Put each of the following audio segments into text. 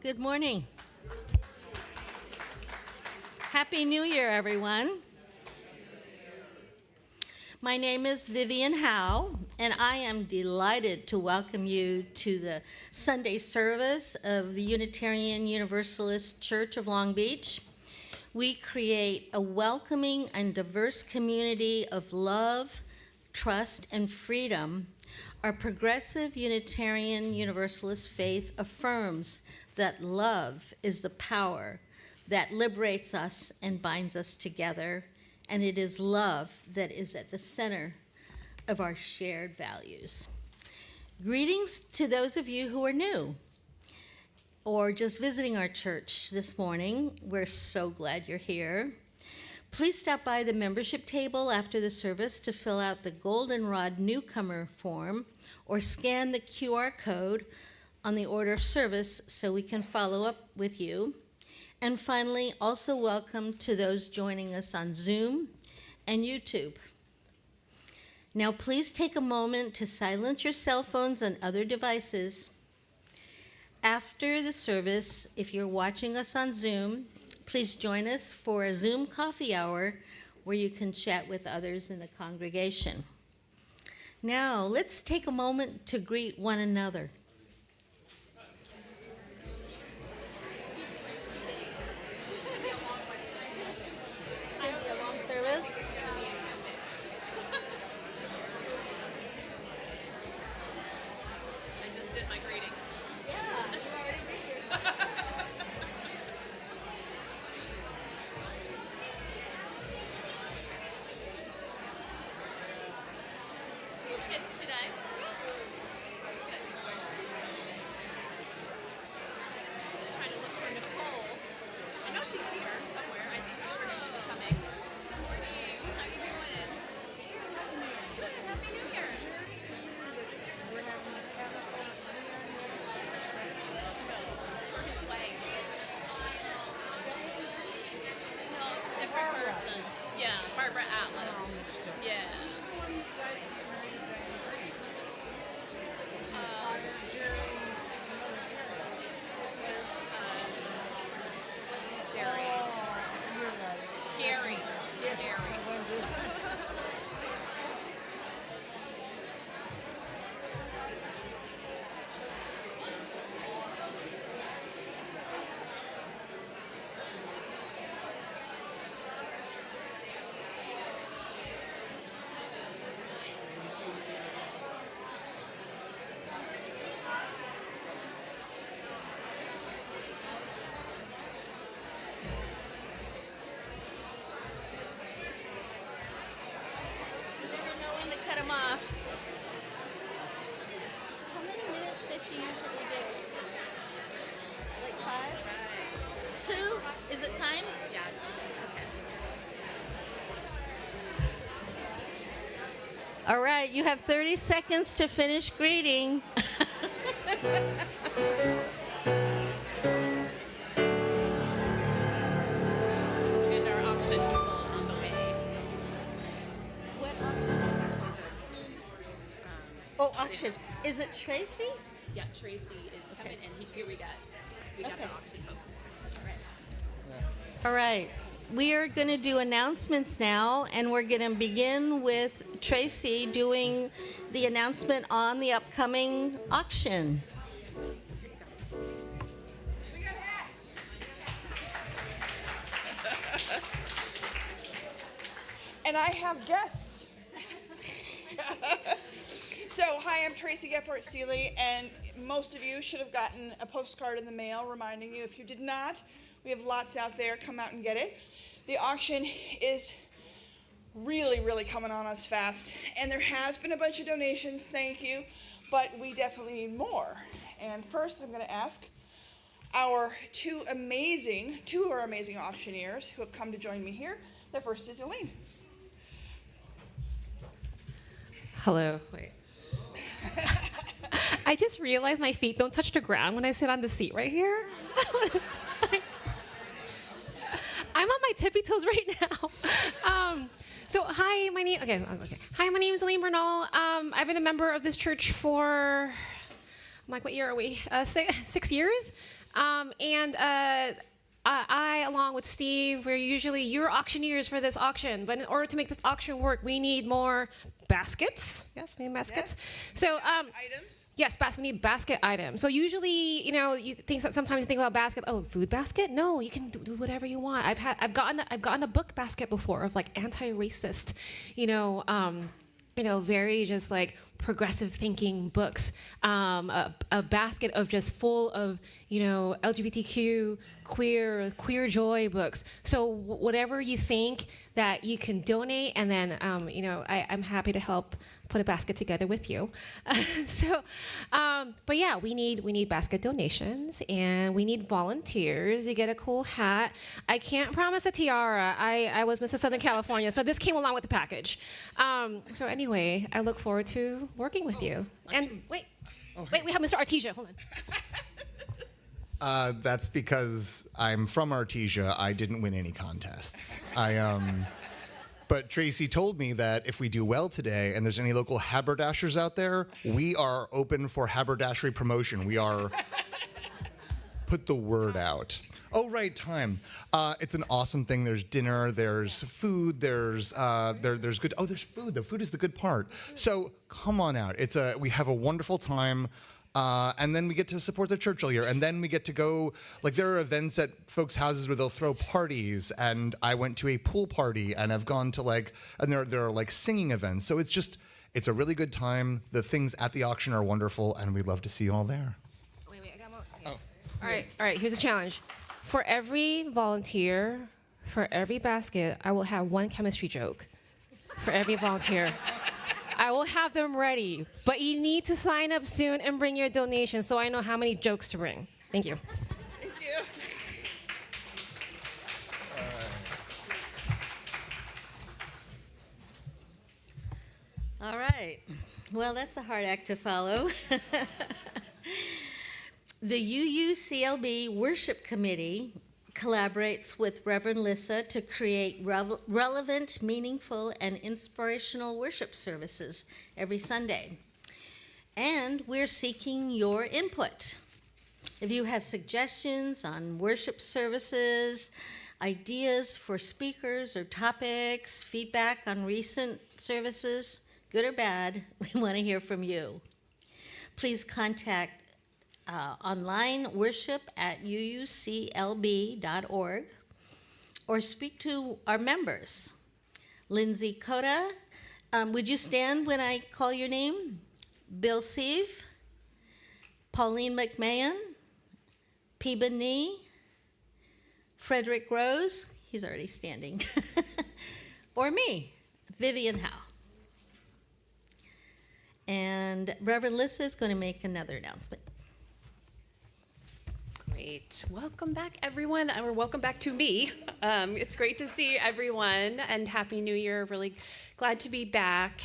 Good morning. Happy New Year, everyone. My name is Vivian Howe, and I am delighted to welcome you to the Sunday service of the Unitarian Universalist Church of Long Beach. We create a welcoming and diverse community of love, trust, and freedom. Our progressive Unitarian Universalist faith affirms that love is the power that liberates us and binds us together, and it is love that is at the center of our shared values. Greetings to those of you who are new or just visiting our church this morning. We're so glad you're here. Please stop by the membership table after the service to fill out the Goldenrod newcomer form or scan the QR code on the order of service so we can follow up with you. And finally, also welcome to those joining us on Zoom and YouTube. Now, please take a moment to silence your cell phones and other devices. After the service, if you're watching us on Zoom, please join us for a Zoom coffee hour where you can chat with others in the congregation. Now, let's take a moment to greet one another. It's going to be a long service. I just did my greeting. Yeah, you already did yours. Few kids today. Good. Just trying to look for Nicole. I know she's here somewhere. I think sure she should be coming. Good morning. How you doing? Good. Happy New Year. Or his wife. No, it's a different person. Yeah, Barbara Atlas. Yeah. Wasn't Jerry. Gary. Gary. You never know when to cut them off. How many minutes does she usually do? Like 5? 2? Is it time? Yes. All right, you have 30 seconds to finish greeting. And our auction people on the way. What auction? Oh, auction. Is it Tracy? Yeah, Tracy is coming in. Here we got the Okay. auction folks. All right. All right. We are going to do announcements now, and we're going to begin with Tracy doing the announcement on the upcoming auction. And I have guests. So, hi, I'm Tracy Geffort Seeley, and most of you should have gotten a postcard in the mail reminding you. If you did not, we have lots out there. Come out and get it. The auction is really coming on us fast, and there has been a bunch of donations, thank you, but we definitely need more. And first, I'm going to ask our two of our amazing auctioneers who have come to join me here. The first is Elaine. Hello. Wait. I just realized my feet don't touch the ground when I sit on the seat right here. I'm on my tippy toes right now. So hi, my name. Okay. Hi, my name is Elaine Bernal. I've been a member of this church for, I'm like, what year are we? 6 years. I, along with Steve, we're usually your auctioneers for this auction. But in order to make this auction work, we need more baskets. Yes, we need baskets. So, Items? yes, we need basket items. So usually, you think sometimes you think about basket. Oh, food basket? No, you can do whatever you want. I've gotten a book basket before of like anti-racist, very just like progressive thinking books, a basket of just full of, LGBTQ, queer joy books. So whatever you think that you can donate, and then, I'm happy to help put a basket together with you. But yeah, we need basket donations, and we need volunteers. You get a cool hat. I can't promise a tiara. I was Mrs. Southern California, so this came along with the package. So anyway, I look forward to working with you. And wait, we have Mr. Artesia. Hold on. That's because I'm from Artesia. I didn't win any contests. But Tracy told me that if we do well today and there's any local haberdashers out there, we are open for haberdashery promotion. We are put the word out. Oh, right, time. It's an awesome thing. There's dinner, there's food, there's good. Oh, there's food. The food is the good part. So come on out. We have a wonderful time. And then we get to support the church all year. And then we get to go, there are events at folks' houses where they'll throw parties. And I went to a pool party, and I've gone to and there are singing events. So it's a really good time. The things at the auction are wonderful, and we'd love to see you all there. Wait, I got more. Okay. All right, here's a challenge. For every volunteer, for every basket, I will have one chemistry joke. For every volunteer. I will have them ready, but you need to sign up soon and bring your donation so I know how many jokes to bring. Thank you. Thank you. All right. Well, that's a hard act to follow. The UUCLB Worship Committee collaborates with Reverend Lissa to create relevant, meaningful, and inspirational worship services every Sunday. And we're seeking your input. If you have suggestions on worship services, ideas for speakers or topics, feedback on recent services, good or bad, we want to hear from you. Please contact online worship at uuclb.org, or speak to our members. Lindsay Coda, would you stand when I call your name? Bill Sieve, Pauline McMahon, Piba Nee, Frederick Rose, he's already standing, or me, Vivian Howe. And Reverend Lissa is going to make another announcement. Great. Welcome back, everyone, or welcome back to me. It's great to see everyone, and Happy New Year. Really glad to be back.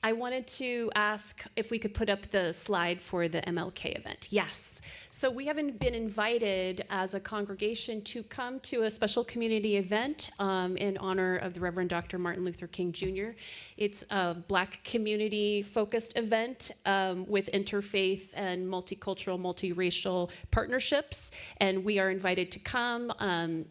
I wanted to ask if we could put up the slide for the MLK event. Yes. So we haven't been invited as a congregation to come to a special community event in honor of the Reverend Dr. Martin Luther King Jr. It's a Black community-focused event with interfaith and multicultural, multiracial partnerships, and we are invited to come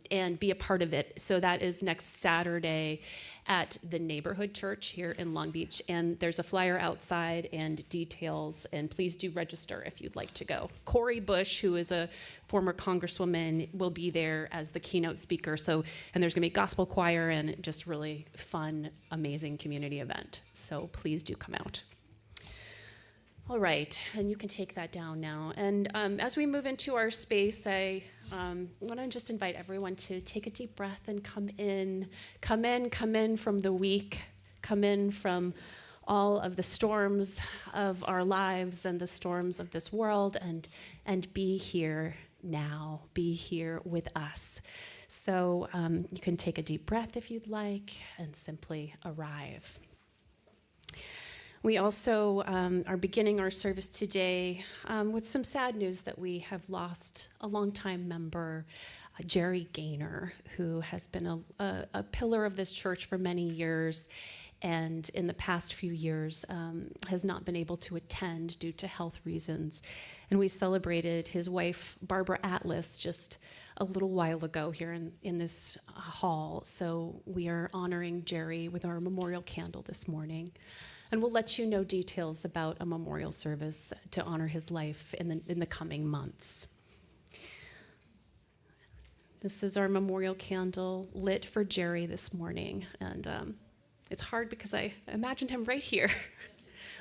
and be a part of it. So that is next Saturday at the neighborhood church here in Long Beach, and there's a flyer outside and details, and please do register if you'd like to go. Cori Bush, who is a former congresswoman, will be there as the keynote speaker. So, and there's gonna be gospel choir and just really fun, amazing community event. So please do come out. All right, and you can take that down now. And as we move into our space, I want to just invite everyone to take a deep breath and come in from the week, come in from all of the storms of our lives and the storms of this world, and be here now, be here with us. So you can take a deep breath if you'd like, and simply arrive. We also are beginning our service today with some sad news that we have lost a longtime member, Jerry Gaynor, who has been a pillar of this church for many years, and in the past few years has not been able to attend due to health reasons. And we celebrated his wife, Barbara Atlas, just a little while ago here in this hall. So we are honoring Jerry with our memorial candle this morning. And we'll let you know details about a memorial service to honor his life in the coming months. This is our memorial candle lit for Jerry this morning. And it's hard because I imagined him right here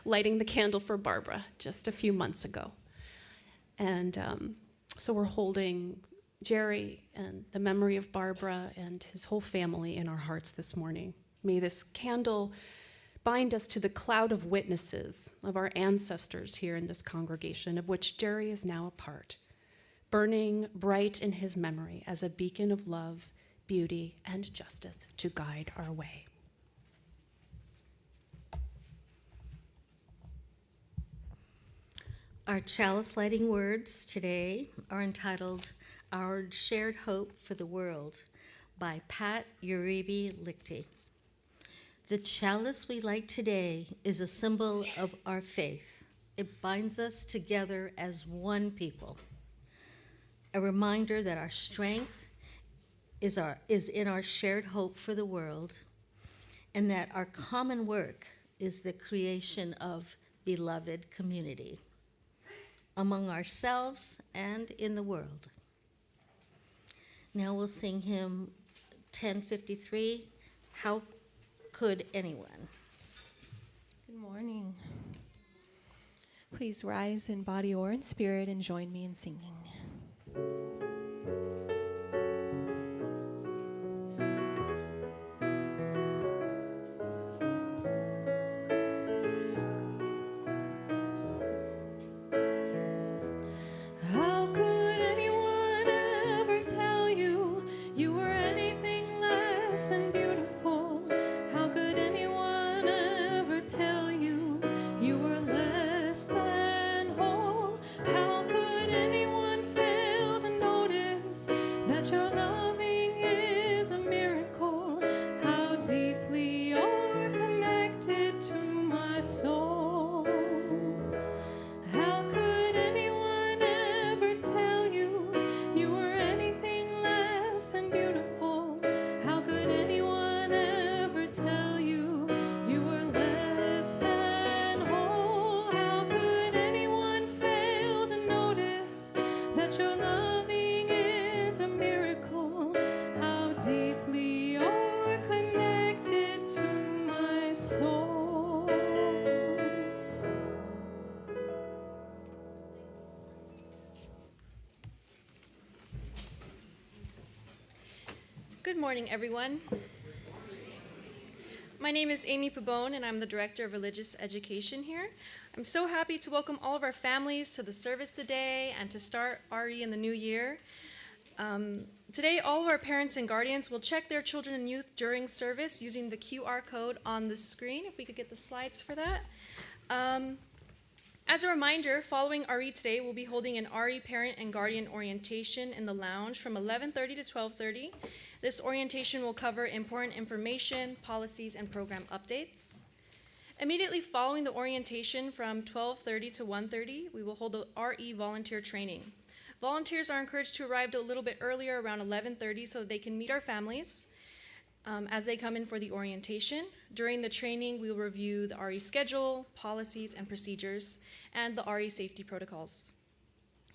lighting the candle for Barbara just a few months ago. And so we're holding Jerry and the memory of Barbara and his whole family in our hearts this morning. May this candle bind us to the cloud of witnesses of our ancestors here in this congregation, of which Jerry is now a part, burning bright in his memory as a beacon of love, beauty, and justice to guide our way. Our chalice lighting words today are entitled Our Shared Hope for the World by Pat Uribe Lichty. The chalice we light today is a symbol of our faith. It binds us together as one people. A reminder that our strength is in our shared hope for the world, and that our common work is the creation of beloved community among ourselves and in the world. Now we'll sing hymn 1053, How Could Anyone? Good morning. Please rise in body or in spirit and join me in singing. How could anyone ever tell you you were anything less than beautiful? How could anyone ever tell you you were less than whole? How could anyone fail to notice that your loving is a miracle? How deeply you're connected to my soul. How could anyone ever tell you you were anything less than beautiful? How could anyone ever tell you you were less than whole? How could anyone fail to notice that your loving is a miracle? How deeply you're connected to my soul. Good morning, everyone. My name is Amy Pabone, and I'm the Director of Religious Education here. I'm so happy to welcome all of our families to the service today and to start RE in the new year. Today, all of our parents and guardians will check their children and youth during service using the QR code on the screen, if we could get the slides for that. As a reminder, following RE today, we'll be holding an RE parent and guardian orientation in the lounge from 11:30 to 12:30. This orientation will cover important information, policies, and program updates. Immediately following the orientation from 12:30 to 1:30, we will hold a RE volunteer training. Volunteers are encouraged to arrive a little bit earlier, around 11:30, so that they can meet our families as they come in for the orientation. During the training, we will review the RE schedule, policies and procedures, and the RE safety protocols.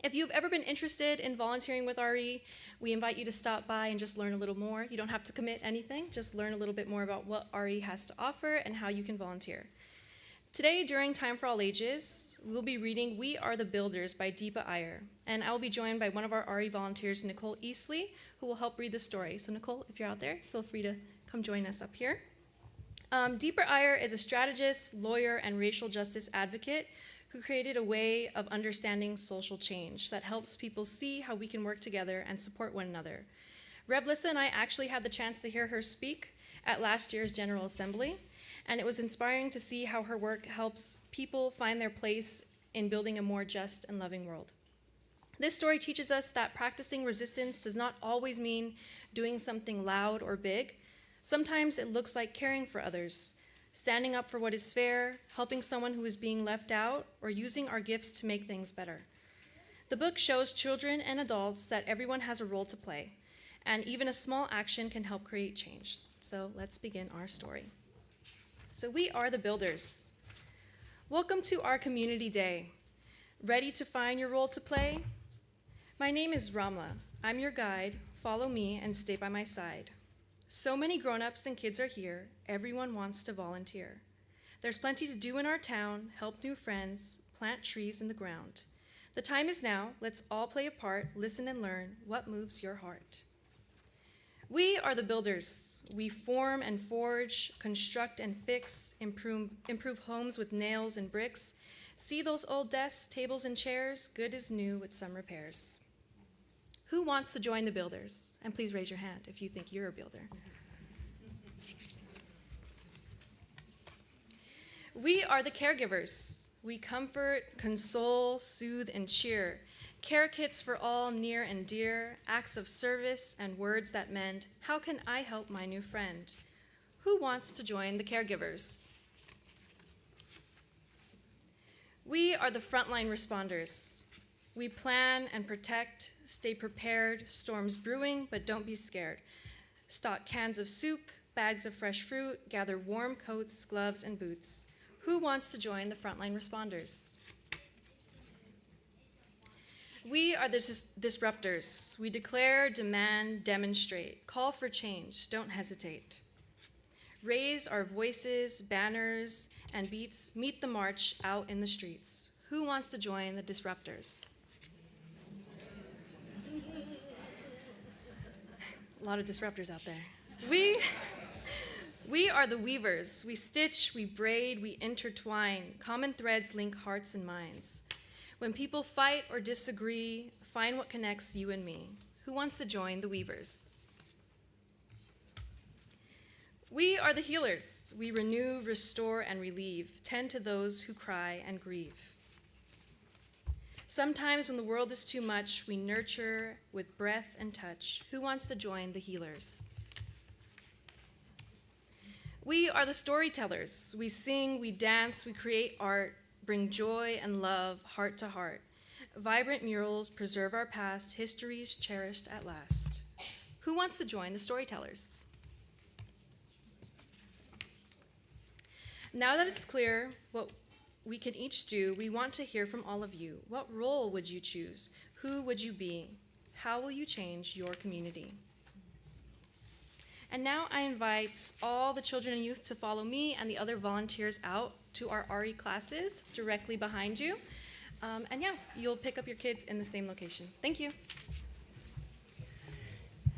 If you've ever been interested in volunteering with RE, we invite you to stop by and just learn a little more. You don't have to commit anything, just learn a little bit more about what RE has to offer and how you can volunteer. Today, during Time for All Ages, we'll be reading We Are the Builders by Deepa Iyer, and I will be joined by one of our RE volunteers, Nicole Eastley, who will help read the story. So Nicole, if you're out there, feel free to come join us up here. Deepa Iyer is a strategist, lawyer, and racial justice advocate who created a way of understanding social change that helps people see how we can work together and support one another. Rev Lissa and I actually had the chance to hear her speak at last year's General Assembly, and it was inspiring to see how her work helps people find their place in building a more just and loving world. This story teaches us that practicing resistance does not always mean doing something loud or big. Sometimes it looks like caring for others, standing up for what is fair, helping someone who is being left out, or using our gifts to make things better. The book shows children and adults that everyone has a role to play, and even a small action can help create change. So let's begin our story. So we are the builders. Welcome to our community day. Ready to find your role to play? My name is Ramla. I'm your guide. Follow me and stay by my side. So many grown-ups and kids are here. Everyone wants to volunteer. There's plenty to do in our town, help new friends, plant trees in the ground. The time is now. Let's all play a part, listen and learn what moves your heart. We are the builders. We form and forge, construct and fix, improve homes with nails and bricks. See those old desks, tables, and chairs? Good as new with some repairs. Who wants to join the builders? And please raise your hand if you think you're a builder. We are the caregivers. We comfort, console, soothe, and cheer. Care kits for all near and dear, acts of service and words that mend. How can I help my new friend? Who wants to join the caregivers? We are the frontline responders. We plan and protect, stay prepared, storms brewing, but don't be scared. Stock cans of soup, bags of fresh fruit, gather warm coats, gloves, and boots. Who wants to join the frontline responders? We are the disruptors. We declare, demand, demonstrate. Call for change. Don't hesitate. Raise our voices, banners, and beats. Meet the march out in the streets. Who wants to join the disruptors? A lot of disruptors out there. We are the weavers. We stitch, we braid, we intertwine. Common threads link hearts and minds. When people fight or disagree, find what connects you and me. Who wants to join the weavers? We are the healers. We renew, restore, and relieve. Tend to those who cry and grieve. Sometimes when the world is too much, we nurture with breath and touch. Who wants to join the healers? We are the storytellers. We sing, we dance, we create art, bring joy and love heart to heart. Vibrant murals preserve our past, histories cherished at last. Who wants to join the storytellers? Now that it's clear what we can each do, we want to hear from all of you. What role would you choose? Who would you be? How will you change your community? And now I invite all the children and youth to follow me and the other volunteers out to our RE classes directly behind you. And yeah, you'll pick up your kids in the same location. Thank you.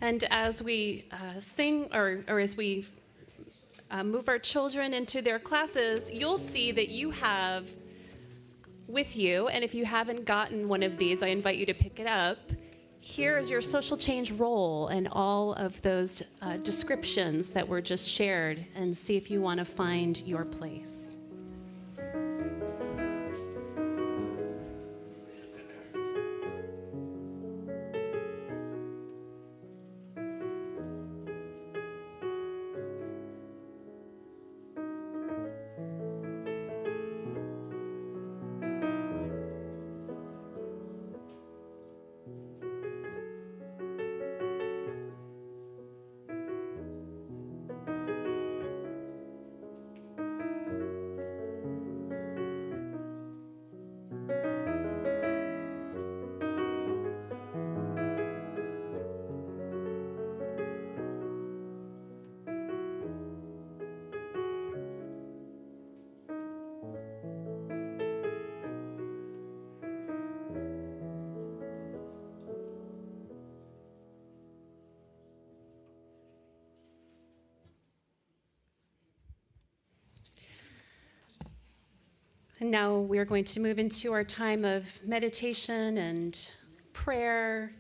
And as we sing, or as we move our children into their classes, you'll see that you have with you, and if you haven't gotten one of these, I invite you to pick it up. Here is your social change role and all of those descriptions that were just shared, and see if you want to find your place. And now we're going to move into our time of meditation and prayer.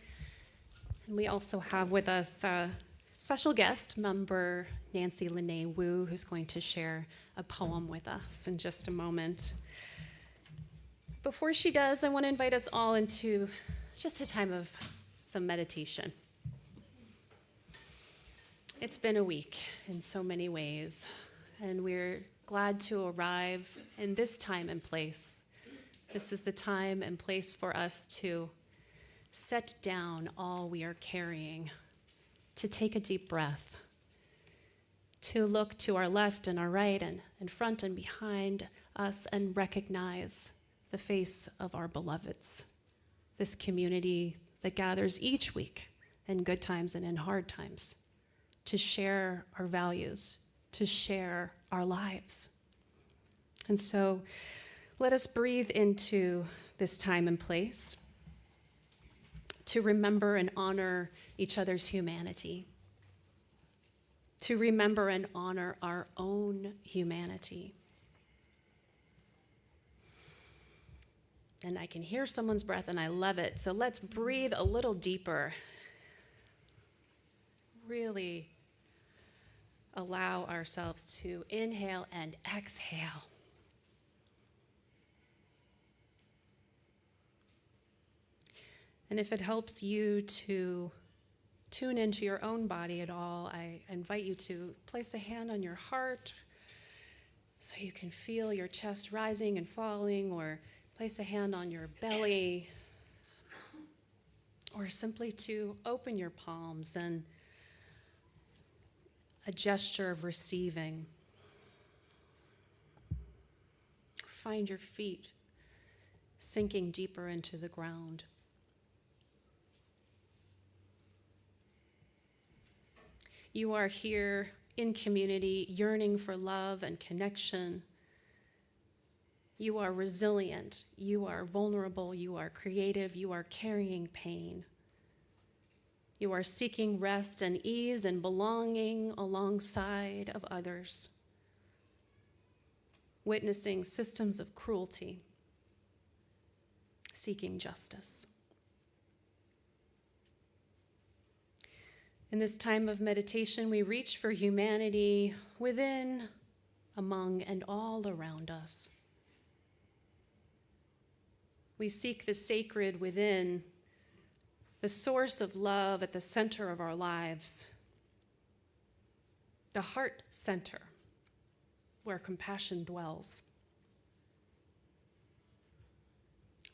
And we also have with us a special guest, member Nancy Lene Wu, who's going to share a poem with us in just a moment. Before she does, I want to invite us all into just a time of some meditation. It's been a week in so many ways, and we're glad to arrive in this time and place. This is the time and place for us to set down all we are carrying, to take a deep breath, to look to our left and our right and in front and behind us and recognize the face of our beloveds, this community that gathers each week in good times and in hard times to share our values, to share our lives. And so let us breathe into this time and place to remember and honor each other's humanity, to remember and honor our own humanity. And I can hear someone's breath, and I love it. So let's breathe a little deeper. Really allow ourselves to inhale and exhale. And if it helps you to tune into your own body at all, I invite you to place a hand on your heart so you can feel your chest rising and falling, or place a hand on your belly, or simply to open your palms and a gesture of receiving. Find your feet sinking deeper into the ground. You are here in community, yearning for love and connection. You are resilient, you are vulnerable, you are creative, you are carrying pain. You are seeking rest and ease and belonging alongside of others, witnessing systems of cruelty, seeking justice. In this time of meditation, we reach for humanity within, among, and all around us. We seek the sacred within, the source of love at the center of our lives, the heart center where compassion dwells.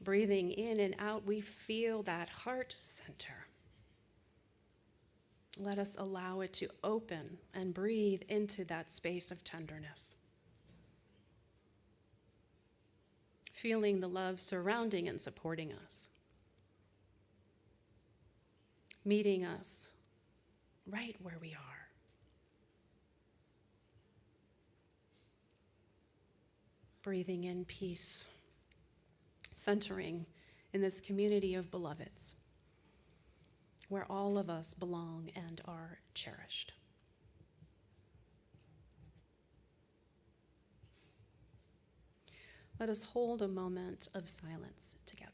Breathing in and out, we feel that heart center. Let us allow it to open and breathe into that space of tenderness. Feeling the love surrounding and supporting us. Meeting us right where we are. Breathing in peace, centering in this community of beloveds, where all of us belong and are cherished. Let us hold a moment of silence together.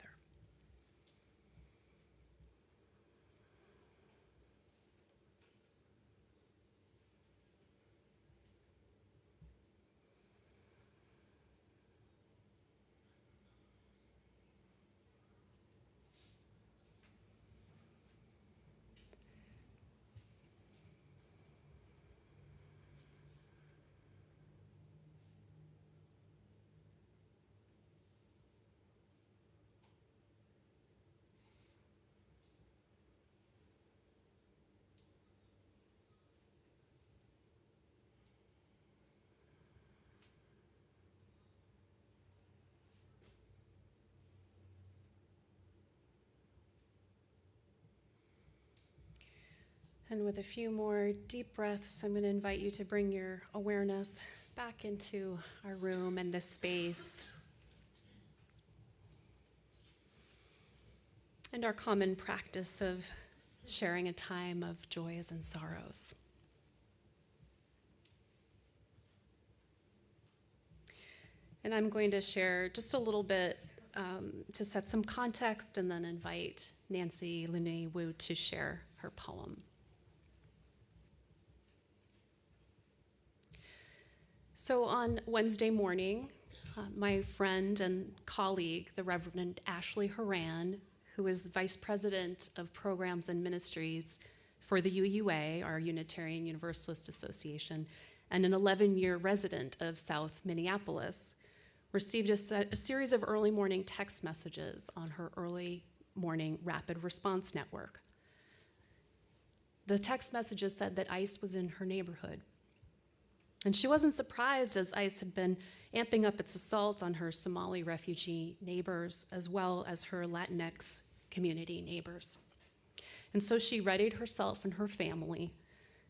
And with a few more deep breaths, I'm going to invite you to bring your awareness back into our room and this space. And our common practice of sharing a time of joys and sorrows. And I'm going to share just a little bit to set some context, and then invite Nancy Lene Wu to share her poem. So on Wednesday morning, my friend and colleague, the Reverend Ashley Horan, who is Vice President of Programs and Ministries for the UUA, our Unitarian Universalist Association, and an 11-year resident of South Minneapolis, received a series of early morning text messages on her early morning rapid response network. The text messages said that ICE was in her neighborhood. And she wasn't surprised, as ICE had been amping up its assault on her Somali refugee neighbors as well as her Latinx community neighbors. And so she readied herself and her family,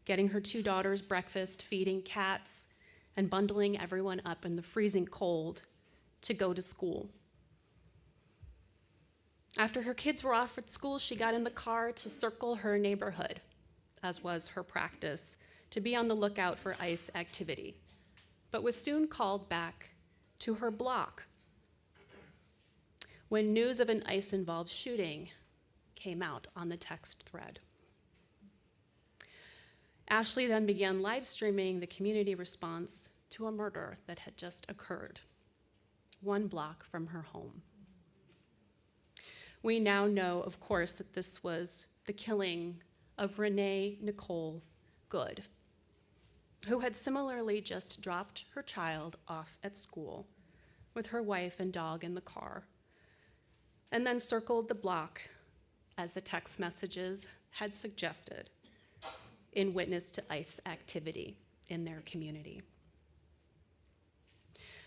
getting her 2 daughters breakfast, feeding cats, and bundling everyone up in the freezing cold to go to school. After her kids were off at school, she got in the car to circle her neighborhood, as was her practice, to be on the lookout for ICE activity, but was soon called back to her block when news of an ICE-involved shooting came out on the text thread. Ashley then began live streaming the community response to a murder that had just occurred, 1 block from her home. We now know, of course, that this was the killing of Renee Nicole Good, who had similarly just dropped her child off at school with her wife and dog in the car, and then circled the block, as the text messages had suggested, in witness to ICE activity in their community.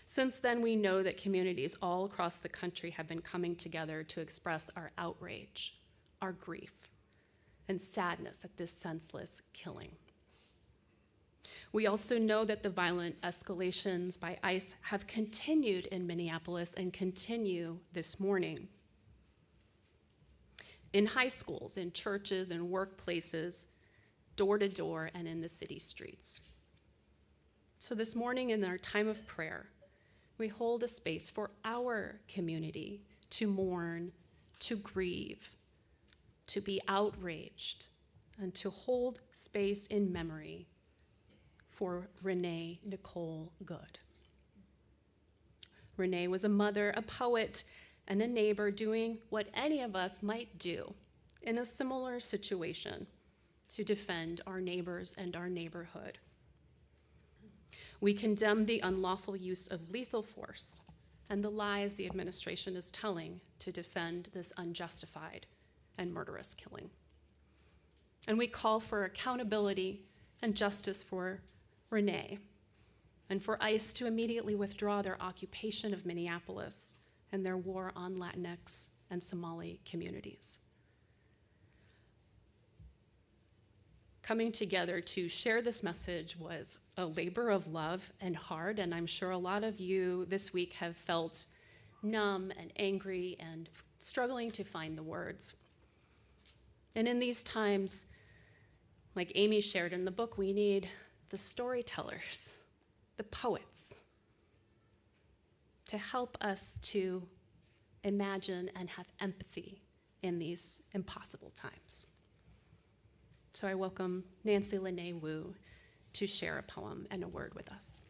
Since then, we know that communities all across the country have been coming together to express our outrage, our grief, and sadness at this senseless killing. We also know that the violent escalations by ICE have continued in Minneapolis and continue this morning. In high schools, in churches, and workplaces, door to door, and in the city streets. So this morning, in our time of prayer, we hold a space for our community to mourn, to grieve, to be outraged, and to hold space in memory for Renee Nicole Good. Renee was a mother, a poet, and a neighbor doing what any of us might do in a similar situation to defend our neighbors and our neighborhood. We condemn the unlawful use of lethal force and the lies the administration is telling to defend this unjustified and murderous killing. And we call for accountability and justice for Renee, and for ICE to immediately withdraw their occupation of Minneapolis and their war on Latinx and Somali communities. Coming together to share this message was a labor of love and hard, and I'm sure a lot of you this week have felt numb and angry and struggling to find the words. And in these times, like Amy shared in the book, we need the storytellers, the poets, to help us to imagine and have empathy in these impossible times. So I welcome Nancy Lene Wu to share a poem and a word with us.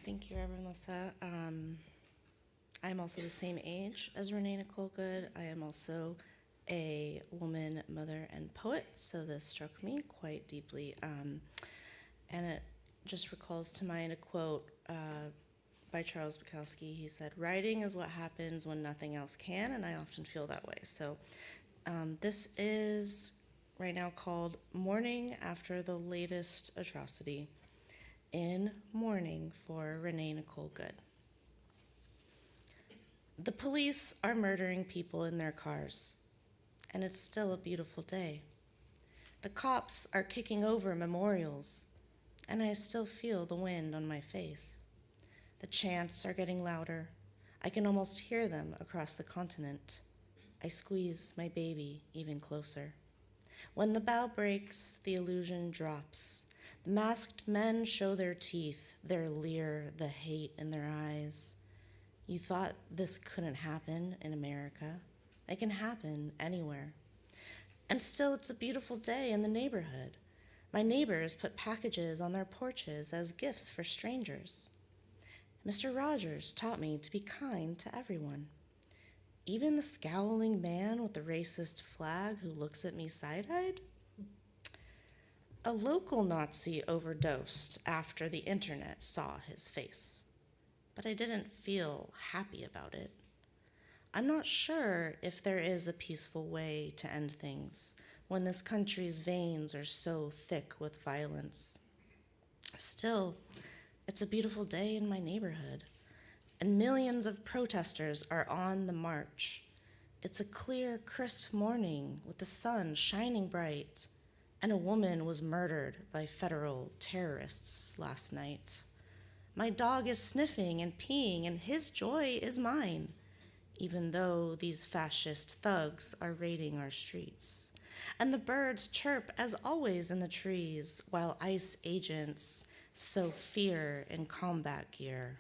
Thank you, Reverend Lissa. I'm also the same age as Renee Nicole Good. I am also a woman, mother, and poet, so this struck me quite deeply. And it just recalls to mind a quote by Charles Bukowski. He said, "Writing is what happens when nothing else can," and I often feel that way. So this is right now called Mourning After the Latest Atrocity, in mourning for Renee Nicole Good. The police are murdering people in their cars, and it's still a beautiful day. The cops are kicking over memorials, and I still feel the wind on my face. The chants are getting louder. I can almost hear them across the continent. I squeeze my baby even closer. When the bow breaks, the illusion drops. The masked men show their teeth, their leer, the hate in their eyes. You thought this couldn't happen in America. It can happen anywhere. And still, it's a beautiful day in the neighborhood. My neighbors put packages on their porches as gifts for strangers. Mr. Rogers taught me to be kind to everyone, even the scowling man with the racist flag who looks at me side-eyed. A local Nazi overdosed after the internet saw his face. but I didn't feel happy about it. I'm not sure if there is a peaceful way to end things when this country's veins are so thick with violence. Still, it's a beautiful day in my neighborhood, and millions of protesters are on the march. It's a clear, crisp morning with the sun shining bright, and a woman was murdered by federal terrorists last night. My dog is sniffing and peeing, and his joy is mine, even though these fascist thugs are raiding our streets. And the birds chirp as always in the trees, while ICE agents sow fear in combat gear.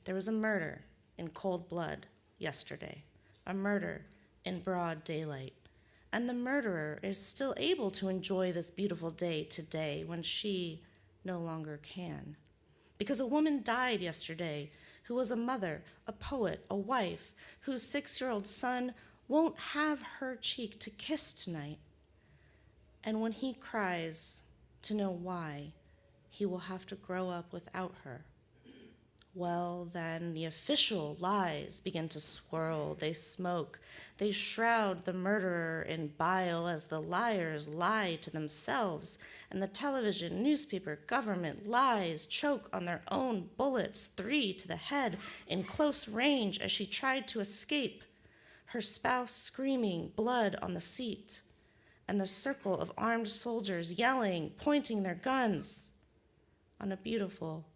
There was a murder in cold blood yesterday, a murder in broad daylight, and the murderer is still able to enjoy this beautiful day today when she no longer can. Because a woman died yesterday who was a mother, a poet, a wife, whose 6-year-old son won't have her cheek to kiss tonight. And when he cries to know why, he will have to grow up without her. Well, then the official lies begin to swirl. They smoke. They shroud the murderer in bile as the liars lie to themselves. And the television, newspaper, government lies choke on their own bullets, 3 to the head in close range as she tried to escape. Her spouse screaming, blood on the seat. And the circle of armed soldiers yelling, pointing their guns on a beautiful,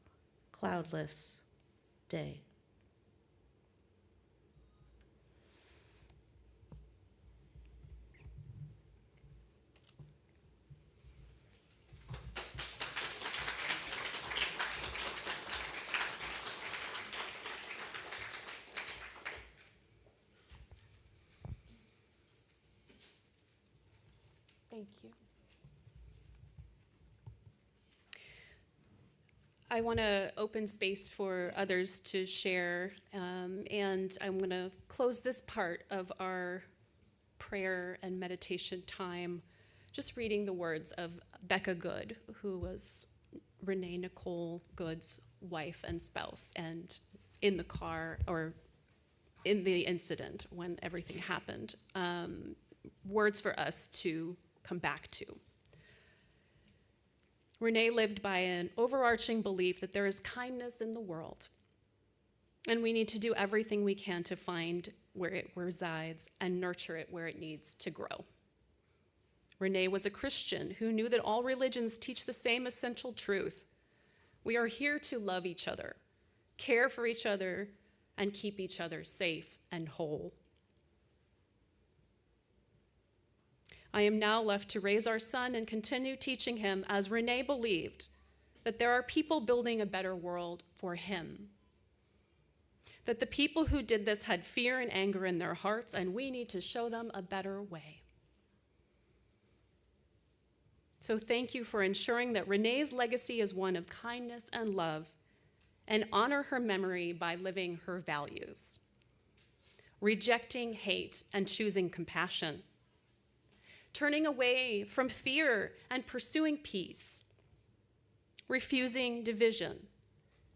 cloudless day. Thank you. I want to open space for others to share, and I'm going to close this part of our prayer and meditation time just reading the words of Becca Good, who was Renee Nicole Good's wife and spouse, and in the car, or in the incident when everything happened. Words for us to come back to. Renee lived by an overarching belief that there is kindness in the world, and we need to do everything we can to find where it resides and nurture it where it needs to grow. Renee was a Christian who knew that all religions teach the same essential truth. We are here to love each other, care for each other, and keep each other safe and whole. I am now left to raise our son and continue teaching him, as Renee believed, that there are people building a better world for him. That the people who did this had fear and anger in their hearts, and we need to show them a better way. So thank you for ensuring that Renee's legacy is one of kindness and love, and honor her memory by living her values. Rejecting hate and choosing compassion. Turning away from fear and pursuing peace, refusing division,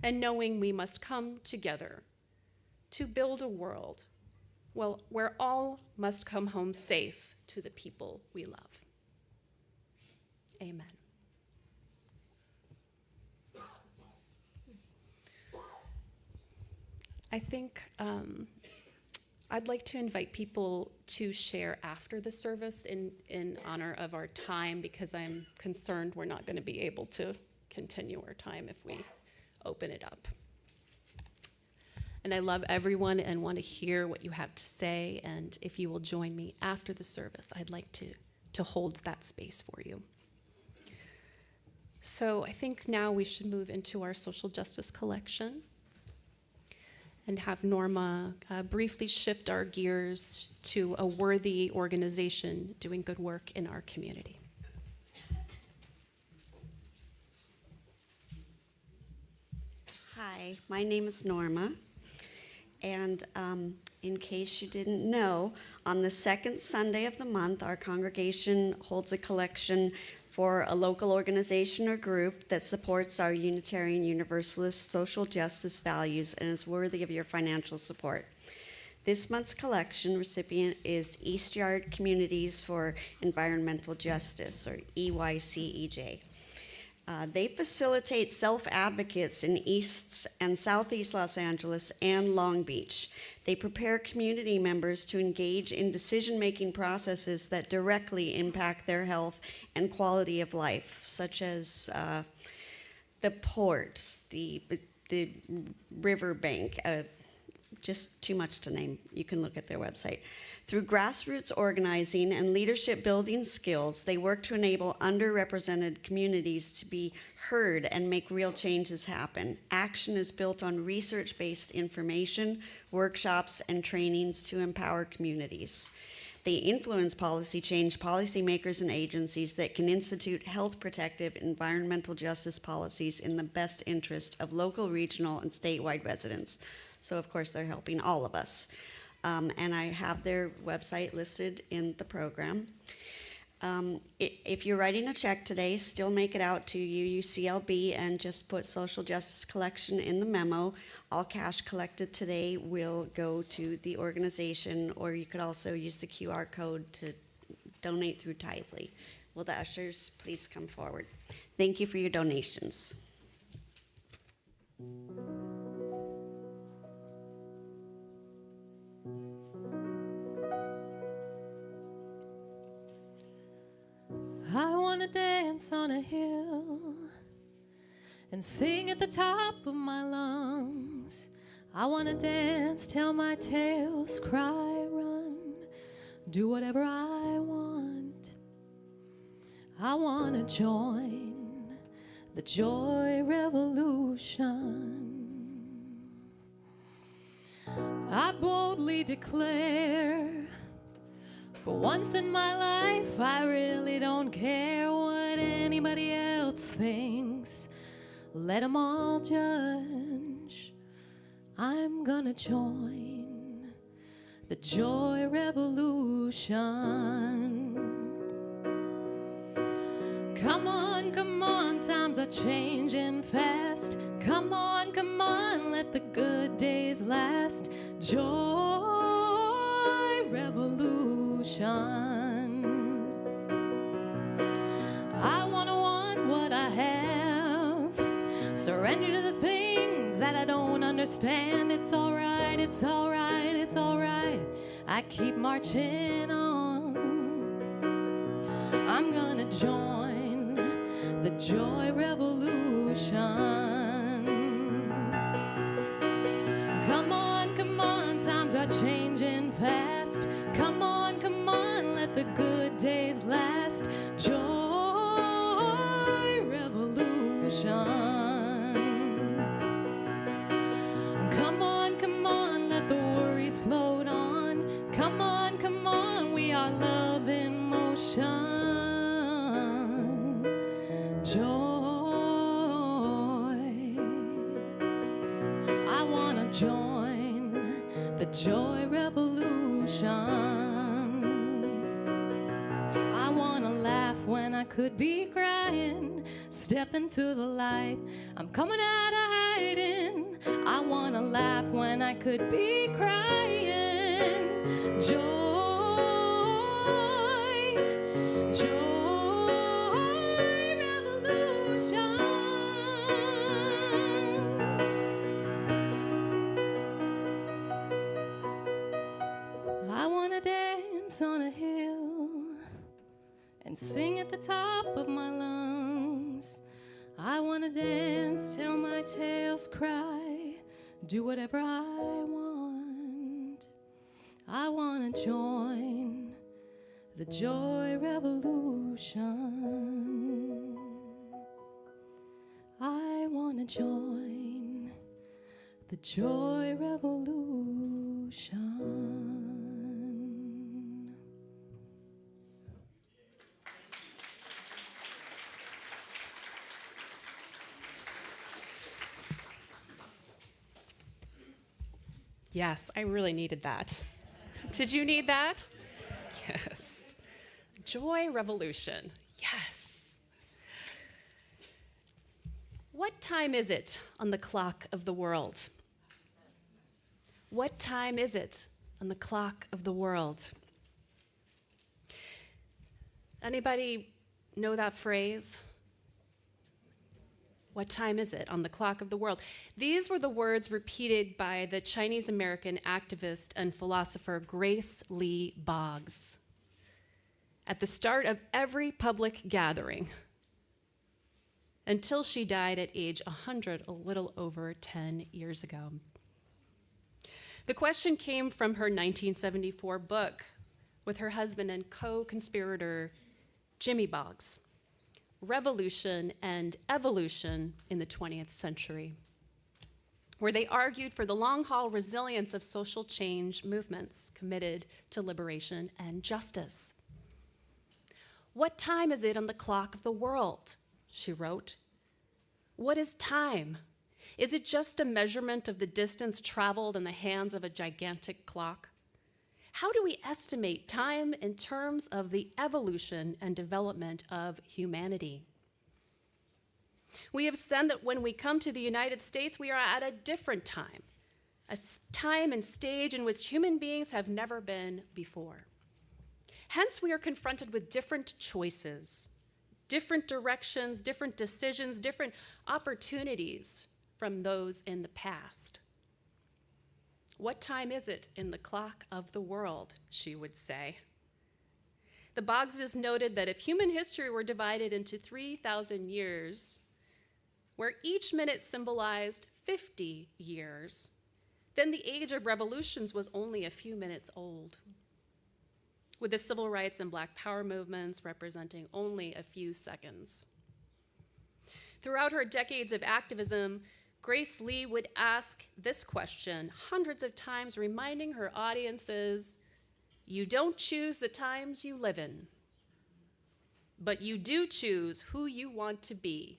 and knowing we must come together to build a world, well, where all must come home safe to the people we love. Amen. I think I'd like to invite people to share after the service in honor of our time, because I'm concerned we're not going to be able to continue our time if we open it up. And I love everyone and want to hear what you have to say, and if you will join me after the service, I'd like to hold that space for you. So I think now we should move into our social justice collection and have Norma briefly shift our gears to a worthy organization doing good work in our community. Hi, my name is Norma, and In case you didn't know, on the second Sunday of the month, our congregation holds a collection for a local organization or group that supports our Unitarian Universalist social justice values and is worthy of your financial support. This month's collection recipient is East Yard Communities for Environmental Justice, or EYCEJ. They facilitate self-advocates in East and Southeast Los Angeles and Long Beach. They prepare community members to engage in decision-making processes that directly impact their health and quality of life, such as the port, the riverbank, just too much to name. You can look at their website. Through grassroots organizing and leadership building skills, they work to enable underrepresented communities to be heard and make real changes happen. Action is built on research-based information, workshops, and trainings to empower communities. They influence policy change, policymakers and agencies that can institute health protective environmental justice policies in the best interest of local, regional, and statewide residents. So of course, they're helping all of us. And I have their website listed in the program. If you're writing a check today, still make it out to UUCLB and just put Social Justice Collection in the memo. All cash collected today will go to the organization, or you could also use the QR code to donate through Tithely. Will the ushers please come forward? Thank you for your donations. I want to dance on a hill and sing at the top of my lungs. I want to dance till my tails cry, run, do whatever I want. I want to join the joy revolution. I boldly declare, for once in my life, I really don't care what anybody else thinks. Let them all judge. I'm gonna join the joy revolution. Come on, times are changing fast. Come on, let the good days last. Joy revolution. I want what I have. Surrender to the things that I don't understand. It's alright, it's alright, it's alright. I keep marching on. I'm gonna join the joy revolution. Come on, times are changing fast. Come on, let the good days last. Joy revolution. Come on, let the worries float on. Come on, we are love in motion. Joy. I wanna join the joy revolution. I wanna laugh when I could be crying. Step into the light, I'm coming out of hiding. I wanna laugh when I could be crying. Joy, joy revolution. I wanna dance on a hill and sing at the top of my lungs. I wanna dance till my tails cry, do whatever I want. I wanna join the joy revolution. I wanna join the joy revolution. Yes, I really needed that. Did you need that? Yes. Joy revolution. Yes. What time is it on the clock of the world? What time is it on the clock of the world? Anybody know that phrase? What time is it on the clock of the world? These were the words repeated by the Chinese American activist and philosopher Grace Lee Boggs at the start of every public gathering until she died at age 100 a little over 10 years ago. The question came from her 1974 book with her husband and co-conspirator Jimmy Boggs, Revolution and Evolution in the 20th Century, where they argued for the long-haul resilience of social change movements committed to liberation and justice. What time is it on the clock of the world? She wrote. What is time? Is it just a measurement of the distance traveled in the hands of a gigantic clock? How do we estimate time in terms of the evolution and development of humanity? We have said that when we come to the United States, we are at a different time, a time and stage in which human beings have never been before. Hence, we are confronted with different choices, different directions, different decisions, different opportunities from those in the past. What time is it in the clock of the world, she would say. The Boggses noted that if human history were divided into 3,000 years, where each minute symbolized 50 years, then the age of revolutions was only a few minutes old, with the civil rights and Black Power movements representing only a few seconds. Throughout her decades of activism, Grace Lee would ask this question hundreds of times, reminding her audiences, you don't choose the times you live in, but you do choose who you want to be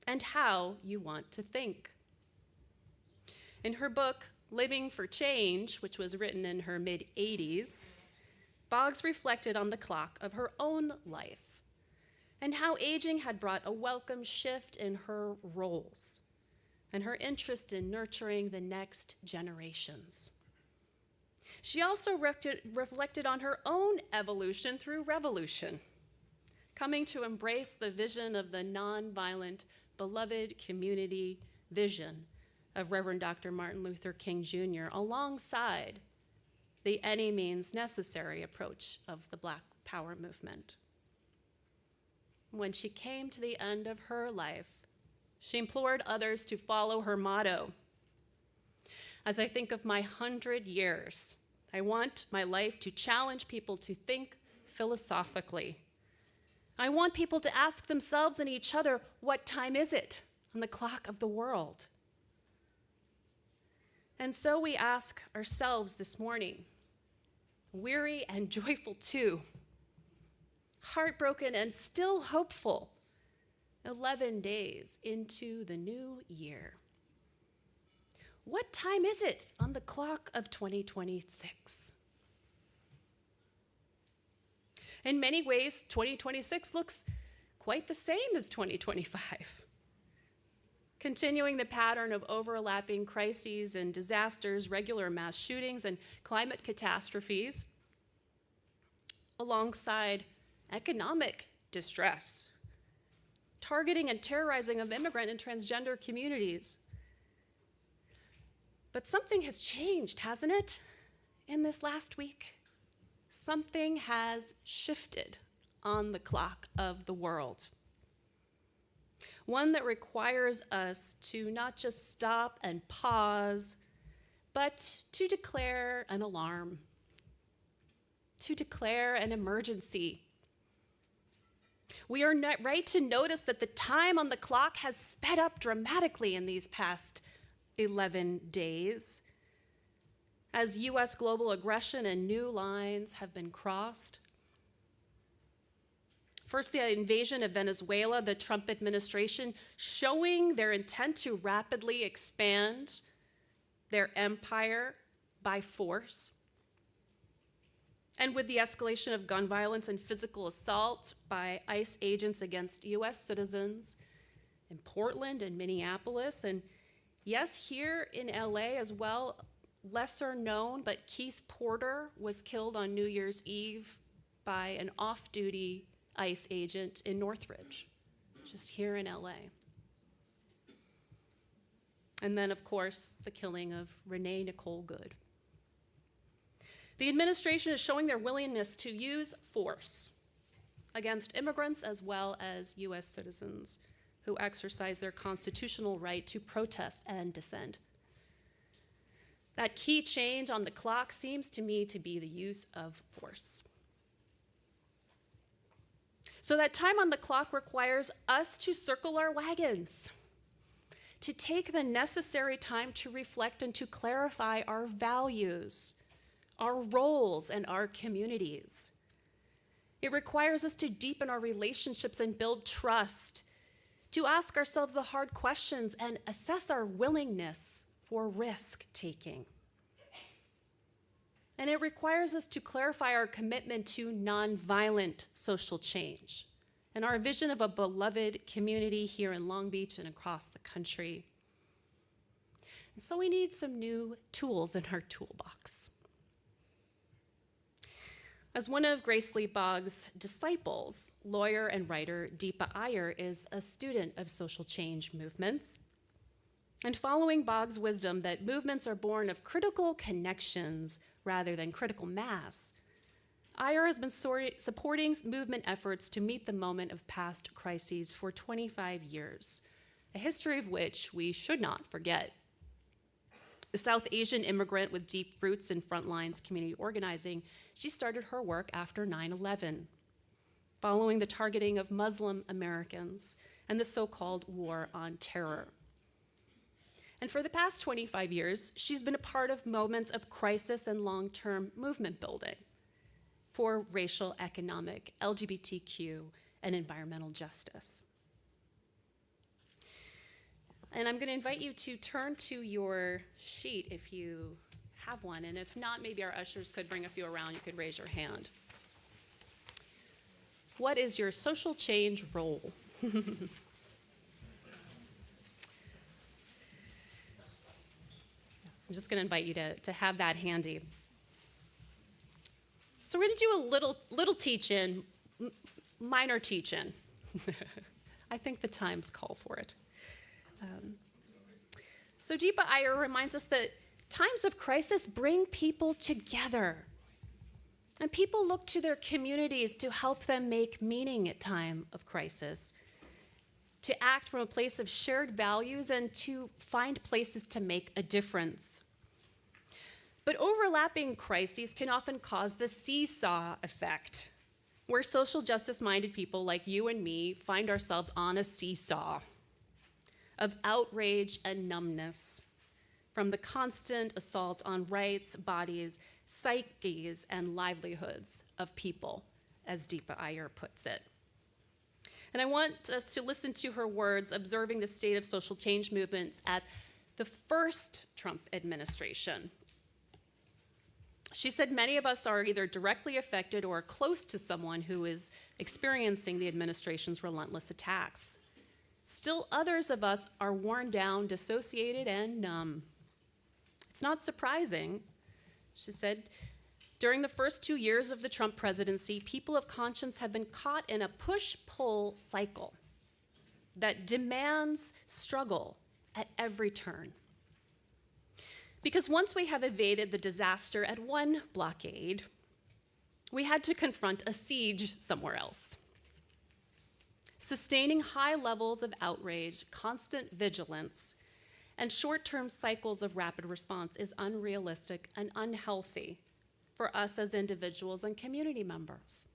and how you want to think. In her book, Living for Change, which was written in her mid-80s, Boggs reflected on the clock of her own life and how aging had brought a welcome shift in her roles and her interest in nurturing the next generations. She also reflected on her own evolution through revolution, coming to embrace the vision of the nonviolent, beloved community vision of Reverend Dr. Martin Luther King Jr. alongside the any means necessary approach of the Black Power movement. When she came to the end of her life, she implored others to follow her motto. As I think of my 100 years, I want my life to challenge people to think philosophically. I want people to ask themselves and each other, what time is it on the clock of the world? And so we ask ourselves this morning, weary and joyful too, heartbroken and still hopeful, 11 days into the new year. What time is it on the clock of 2026? In many ways, 2026 looks quite the same as 2025. Continuing the pattern of overlapping crises and disasters, regular mass shootings, and climate catastrophes, alongside economic distress, targeting and terrorizing of immigrant and transgender communities. But something has changed, hasn't it, in this last week? Something has shifted on the clock of the world. One that requires us to not just stop and pause, but to declare an alarm, to declare an emergency. We are right to notice that the time on the clock has sped up dramatically in these past 11 days as U.S. global aggression and new lines have been crossed. First, the invasion of Venezuela, the Trump administration showing their intent to rapidly expand their empire by force. And with the escalation of gun violence and physical assault by ICE agents against US citizens in Portland and Minneapolis, and yes, here in LA as well, lesser known, but Keith Porter was killed on New Year's Eve by an off-duty ICE agent in Northridge, just here in LA. And then, of course, the killing of Renee Nicole Good. The administration is showing their willingness to use force against immigrants as well as US citizens who exercise their constitutional right to protest and dissent. That key change on the clock seems to me to be the use of force. So that time on the clock requires us to circle our wagons, to take the necessary time to reflect and to clarify our values, our roles, and our communities. It requires us to deepen our relationships and build trust, to ask ourselves the hard questions and assess our willingness for risk-taking. And it requires us to clarify our commitment to nonviolent social change and our vision of a beloved community here in Long Beach and across the country. And so we need some new tools in our toolbox. As one of Grace Lee Boggs' disciples, lawyer and writer Deepa Iyer is a student of social change movements. And following Boggs' wisdom that movements are born of critical connections rather than critical mass, Iyer has been supporting movement efforts to meet the moment of past crises for 25 years, a history of which we should not forget. The South Asian immigrant with deep roots in frontlines community organizing, she started her work after 9/11, following the targeting of Muslim Americans and the so-called war on terror. And for the past 25 years, she's been a part of moments of crisis and long-term movement building for racial, economic, LGBTQ, and environmental justice. And I'm going to invite you to turn to your sheet if you have one, and if not, maybe our ushers could bring a few around. You could raise your hand. What is your social change role? I'm just going to invite you to have that handy. So we're going to do a little teach-in, minor teach-in. I think the times call for it. So Deepa Iyer reminds us that times of crisis bring people together. And people look to their communities to help them make meaning at time of crisis, to act from a place of shared values and to find places to make a difference. But overlapping crises can often cause the seesaw effect, where social justice-minded people like you and me find ourselves on a seesaw of outrage and numbness from the constant assault on rights, bodies, psyches, and livelihoods of people, as Deepa Iyer puts it. And I want us to listen to her words observing the state of social change movements at the first Trump administration. She said many of us are either directly affected or close to someone who is experiencing the administration's relentless attacks. Still, others of us are worn down, dissociated, and numb. It's not surprising, she said. During the first 2 years of the Trump presidency, people of conscience have been caught in a push-pull cycle that demands struggle at every turn. Because once we have evaded the disaster at one blockade, we had to confront a siege somewhere else. Sustaining high levels of outrage, constant vigilance, and short-term cycles of rapid response is unrealistic and unhealthy for us as individuals and community members,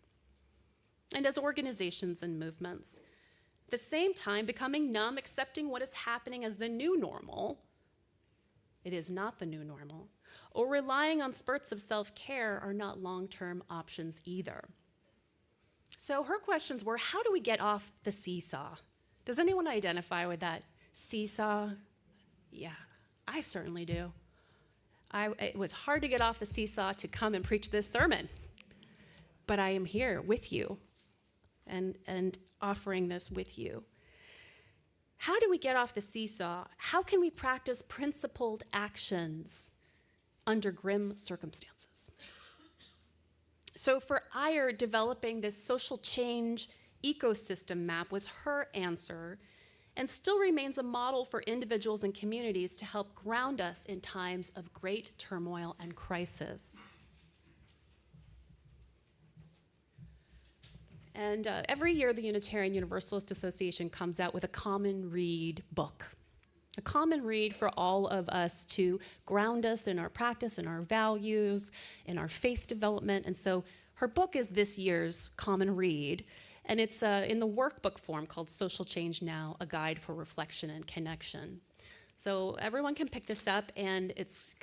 and as organizations and movements. At the same time, becoming numb, accepting what is happening as the new normal, it is not the new normal, or relying on spurts of self-care are not long-term options either. So her questions were, how do we get off the seesaw? Does anyone identify with that seesaw? Yeah, I certainly do. It was hard to get off the seesaw to come and preach this sermon, but I am here with you and offering this with you. How do we get off the seesaw? How can we practice principled actions under grim circumstances? So for Iyer, developing this social change ecosystem map was her answer, and still remains a model for individuals and communities to help ground us in times of great turmoil and crisis. And every year, the Unitarian Universalist Association comes out with a common read book. A common read for all of us to ground us in our practice, in our values, in our faith development. And so her book is this year's common read. And it's in the workbook form called Social Change Now, A Guide for Reflection and Connection. So everyone can pick this up, and it's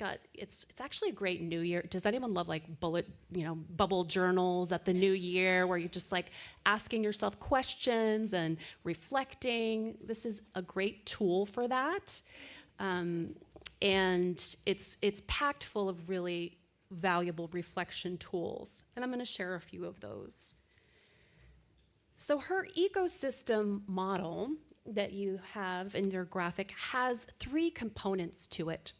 actually a great New Year. Does anyone love like bubble journals at the New Year, where you're just like asking yourself questions and reflecting? This is a great tool for that, and it's packed full of really valuable reflection tools. And I'm going to share a few of those. So her ecosystem model that you have in your graphic has 3 components to it: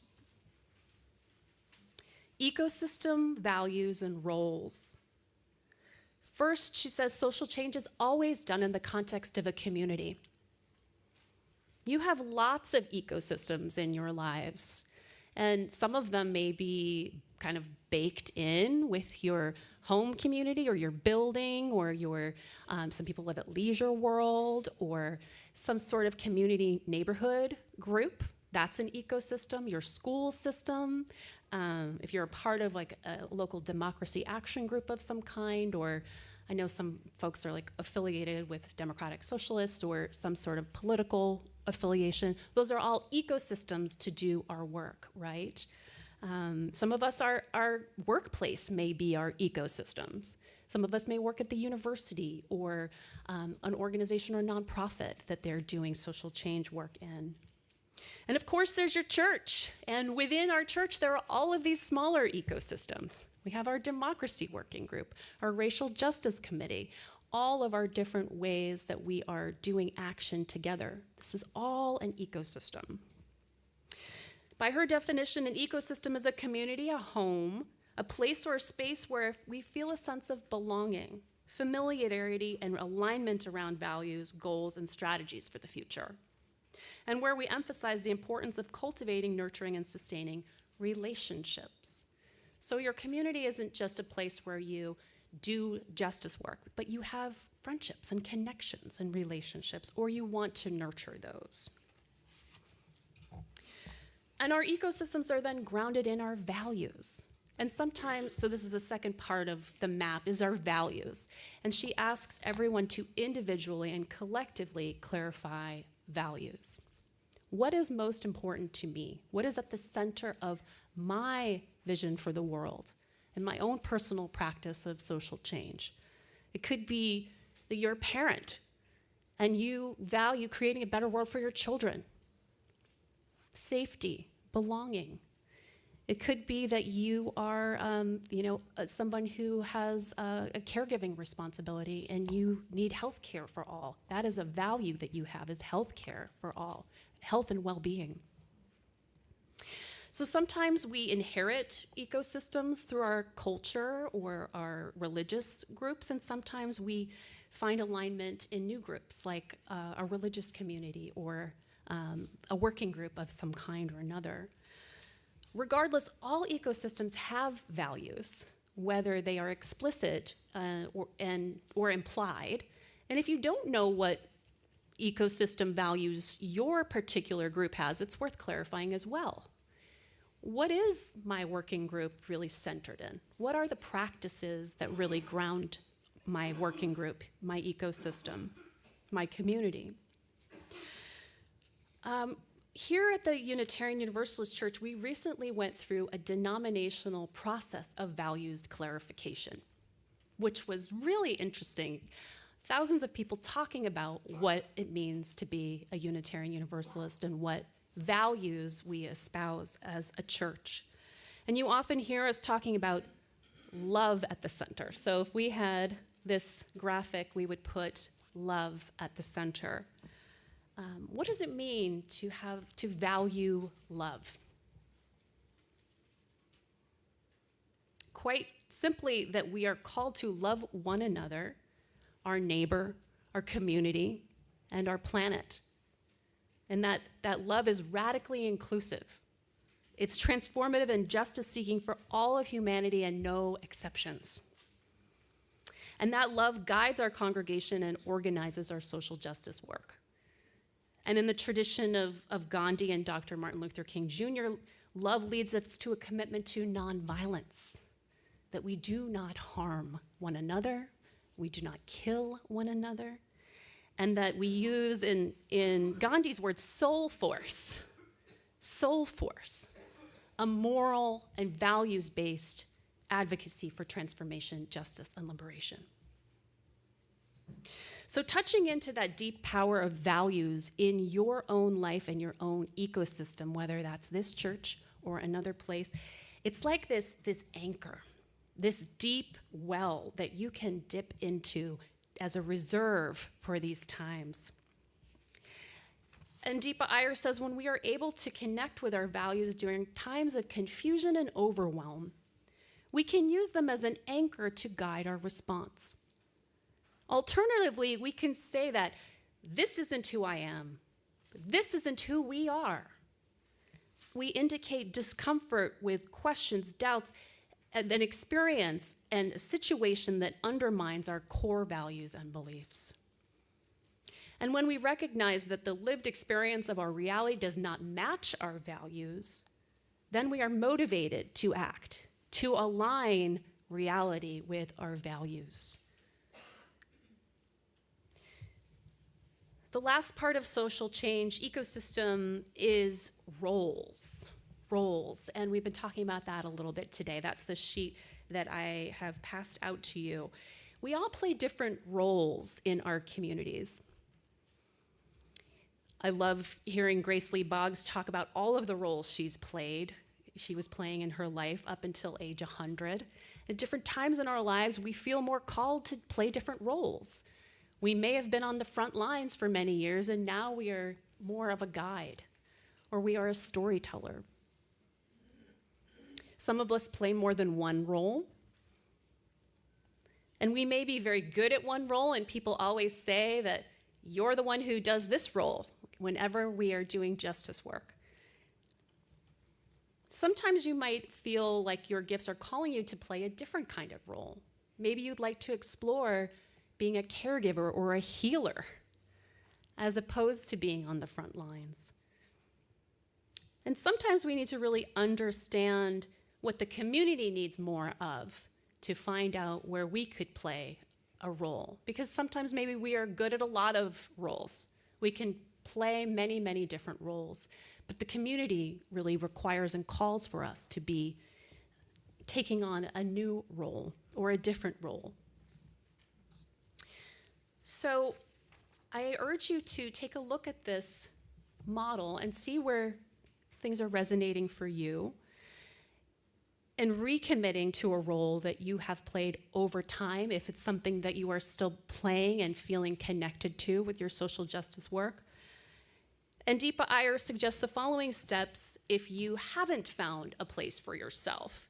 ecosystem, values, and roles. First, she says social change is always done in the context of a community. You have lots of ecosystems in your lives, and some of them may be kind of baked in with your home community or your building, or your some people live at Leisure World or some sort of community neighborhood group. That's an ecosystem. Your school system, if you're a part of like a local democracy action group of some kind, or I know some folks are like affiliated with Democratic Socialists or some sort of political affiliation. Those are all ecosystems to do our work, right? Some of us, our workplace may be our ecosystems. Some of us may work at the university or an organization or nonprofit that they're doing social change work in. And of course, there's your church. And within our church, there are all of these smaller ecosystems. We have our democracy working group, our racial justice committee, all of our different ways that we are doing action together. This is all an ecosystem. By her definition, an ecosystem is a community, a home, a place or a space where we feel a sense of belonging, familiarity, and alignment around values, goals, and strategies for the future, and where we emphasize the importance of cultivating, nurturing, and sustaining relationships. So your community isn't just a place where you do justice work, but you have friendships and connections and relationships, or you want to nurture those. And our ecosystems are then grounded in our values. And sometimes, so this is the second part of the map, is our values. And she asks everyone to individually and collectively clarify values. What is most important to me? What is at the center of my vision for the world and my own personal practice of social change? It could be that you're a parent and you value creating a better world for your children. Safety, belonging. It could be that you are, someone who has a caregiving responsibility and you need health care for all. That is a value that you have, is health care for all, health and well-being. So sometimes we inherit ecosystems through our culture or our religious groups, and sometimes we find alignment in new groups like a religious community or a working group of some kind or another. Regardless, all ecosystems have values, whether they are explicit or implied. And if you don't know what ecosystem values your particular group has, it's worth clarifying as well. What is my working group really centered in? What are the practices that really ground my working group, my ecosystem, my community? Here at the Unitarian Universalist Church, we recently went through a denominational process of values clarification, which was really interesting. Thousands of people talking about what it means to be a Unitarian Universalist and what values we espouse as a church. And you often hear us talking about love at the center. So if we had this graphic, we would put love at the center. What does it mean to value love? Quite simply, that we are called to love one another, our neighbor, our community, and our planet. And that love is radically inclusive. It's transformative and justice-seeking for all of humanity and no exceptions. And that love guides our congregation and organizes our social justice work. And in the tradition of Gandhi and Dr. Martin Luther King Jr., love leads us to a commitment to nonviolence, that we do not harm one another, we do not kill one another, and that we use, in Gandhi's words, soul force, a moral and values-based advocacy for transformation, justice, and liberation. So touching into that deep power of values in your own life and your own ecosystem, whether that's this church or another place, it's like this anchor, this deep well that you can dip into as a reserve for these times. And Deepa Iyer says, when we are able to connect with our values during times of confusion and overwhelm, we can use them as an anchor to guide our response. Alternatively, we can say that this isn't who I am, this isn't who we are. We indicate discomfort with questions, doubts, and an experience and a situation that undermines our core values and beliefs. And when we recognize that the lived experience of our reality does not match our values, then we are motivated to act, to align reality with our values. The last part of social change ecosystem is roles. And we've been talking about that a little bit today. That's the sheet that I have passed out to you. We all play different roles in our communities. I love hearing Grace Lee Boggs talk about all of the roles she was playing in her life up until age 100. At different times in our lives, we feel more called to play different roles. We may have been on the front lines for many years, and now we are more of a guide, or we are a storyteller. Some of us play more than one role. And we may be very good at one role, and people always say that you're the one who does this role whenever we are doing justice work. Sometimes you might feel like your gifts are calling you to play a different kind of role. Maybe you'd like to explore being a caregiver or a healer, as opposed to being on the front lines. And sometimes we need to really understand what the community needs more of to find out where we could play a role. Because sometimes maybe we are good at a lot of roles. We can play many, many different roles. But the community really requires and calls for us to be taking on a new role or a different role. So I urge you to take a look at this model and see where things are resonating for you, and recommitting to a role that you have played over time, if it's something that you are still playing and feeling connected to with your social justice work. And Deepa Iyer suggests the following steps if you haven't found a place for yourself.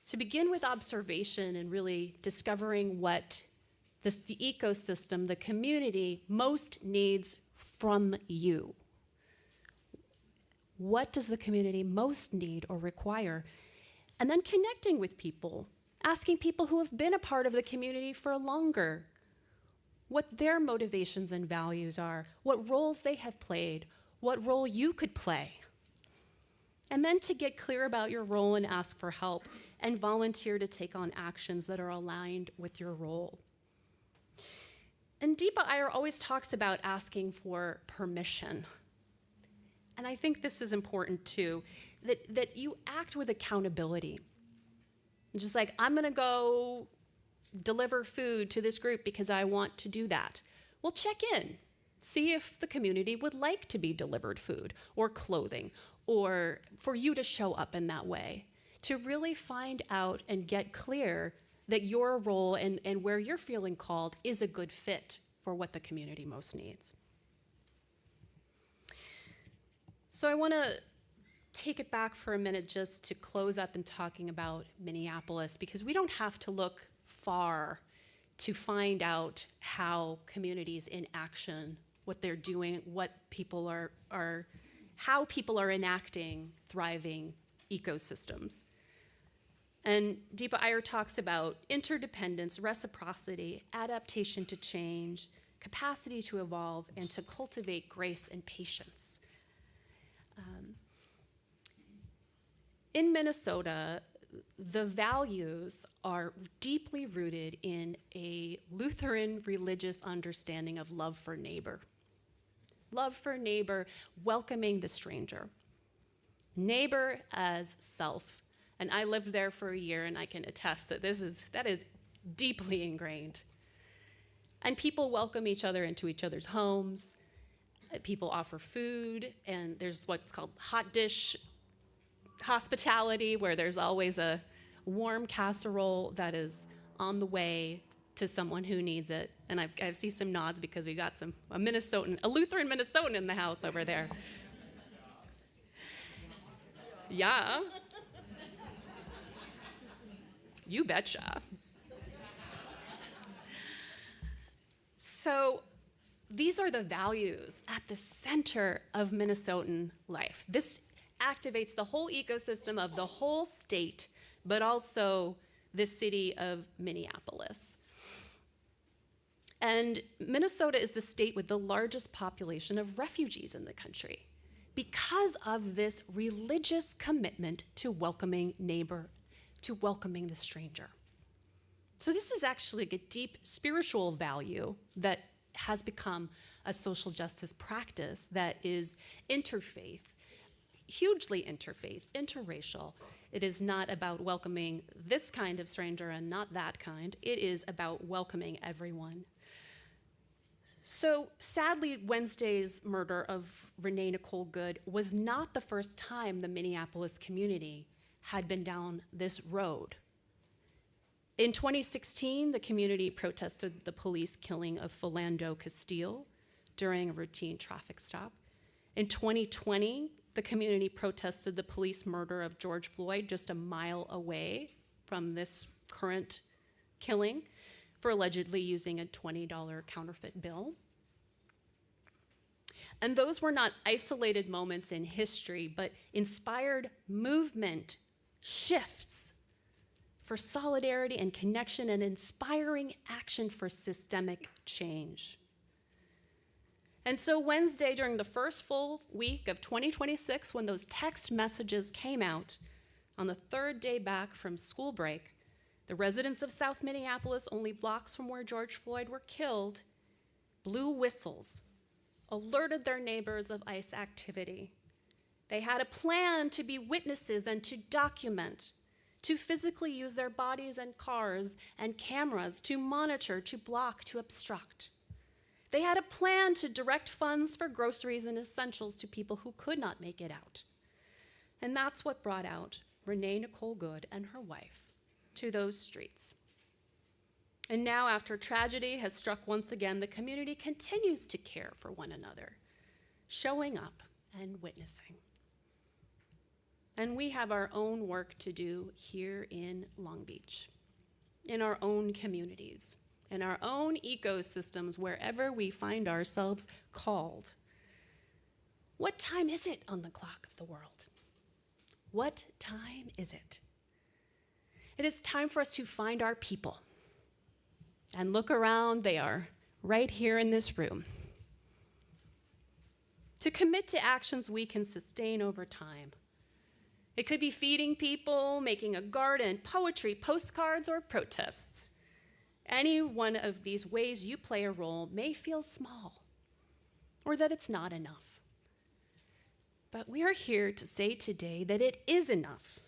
To begin with observation and really discovering what the ecosystem, the community, most needs from you. What does the community most need or require? And then connecting with people, asking people who have been a part of the community for longer what their motivations and values are, what roles they have played, what role you could play. And then to get clear about your role and ask for help, and volunteer to take on actions that are aligned with your role. And Deepa Iyer always talks about asking for permission. And I think this is important too, that you act with accountability. Just like, I'm gonna go deliver food to this group because I want to do that. Well, check in. See if the community would like to be delivered food or clothing, or for you to show up in that way. to really find out and get clear that your role and where you're feeling called is a good fit for what the community most needs. So I want to take it back for a minute just to close up in talking about Minneapolis, because we don't have to look far to find out how communities in action, what they're doing, what people are how people are enacting thriving ecosystems. And Deepa Iyer talks about interdependence, reciprocity, adaptation to change, capacity to evolve, and to cultivate grace and patience. In Minnesota, the values are deeply rooted in a Lutheran religious understanding of love for neighbor. Love for neighbor, welcoming the stranger. Neighbor as self. And I lived there for a year, and I can attest that that is deeply ingrained. And people welcome each other into each other's homes. People offer food, and there's what's called hot dish hospitality, where there's always a warm casserole that is on the way to someone who needs it. And I see some nods because we got a Lutheran Minnesotan in the house over there. Yeah. You betcha. So these are the values at the center of Minnesotan life. This activates the whole ecosystem of the whole state, but also the city of Minneapolis. And Minnesota is the state with the largest population of refugees in the country because of this religious commitment to welcoming neighbor, to welcoming the stranger. So this is actually a deep spiritual value that has become a social justice practice that is interfaith, hugely interfaith, interracial. It is not about welcoming this kind of stranger and not that kind. It is about welcoming everyone. So sadly, Wednesday's murder of Renee Nicole Good was not the first time the Minneapolis community had been down this road. In 2016, the community protested the police killing of Philando Castile during a routine traffic stop. In 2020, the community protested the police murder of George Floyd just a mile away from this current killing for allegedly using a $20 counterfeit bill. And those were not isolated moments in history, but inspired movement shifts for solidarity and connection and inspiring action for systemic change. And so Wednesday, during the first full week of 2026, when those text messages came out, on the third day back from school break, the residents of South Minneapolis, only blocks from where George Floyd were killed, blew whistles, alerted their neighbors of ICE activity. They had a plan to be witnesses and to document, to physically use their bodies and cars and cameras to monitor, to block, to obstruct. They had a plan to direct funds for groceries and essentials to people who could not make it out. And that's what brought out Renee Nicole Good and her wife to those streets. And now, after tragedy has struck once again, the community continues to care for one another, showing up and witnessing. And we have our own work to do here in Long Beach, in our own communities, in our own ecosystems, wherever we find ourselves called. What time is it on the clock of the world? What time is it? It is time for us to find our people. And look around, they are right here in this room. To commit to actions we can sustain over time. It could be feeding people, making a garden, poetry, postcards, or protests. Any one of these ways you play a role may feel small, or that it's not enough. But we are here to say today that it is enough.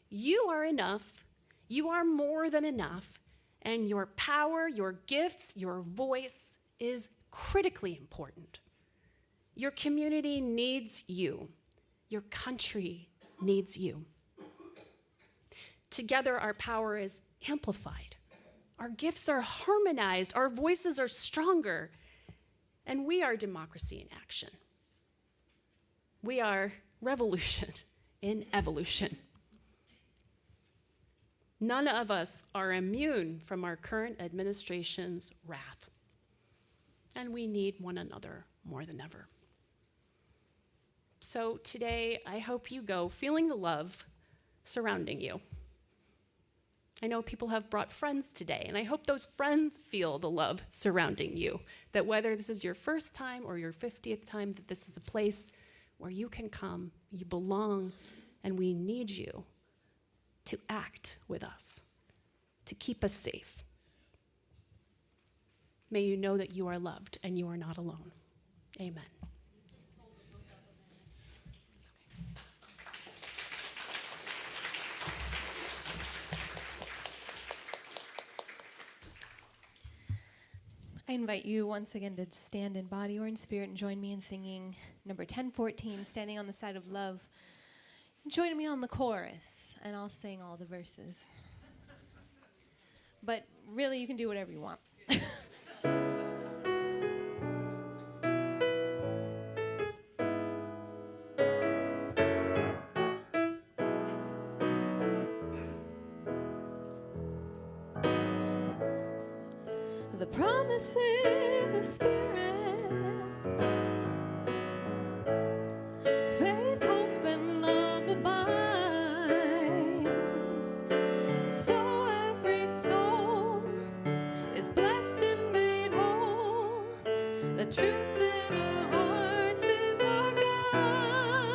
You are enough. You are more than enough. And your power, your gifts, your voice is critically important. Your community needs you. Your country needs you. Together, our power is amplified. Our gifts are harmonized. Our voices are stronger. And we are democracy in action. We are revolution in evolution. None of us are immune from our current administration's wrath. And we need one another more than ever. So today, I hope you go feeling the love surrounding you. I know people have brought friends today, and I hope those friends feel the love surrounding you. That whether this is your first time or your 50th time, that this is a place where you can come, you belong, and we need you to act with us, to keep us safe. May you know that you are loved and you are not alone. Amen. I invite you once again to stand in body or in spirit and join me in singing number 1014, Standing on the Side of Love. Join me on the chorus, and I'll sing all the verses. But really, you can do whatever you want. The promises of Spirit, faith, hope, and love abide. So every soul is blessed and made whole. The truth in our hearts is our guide.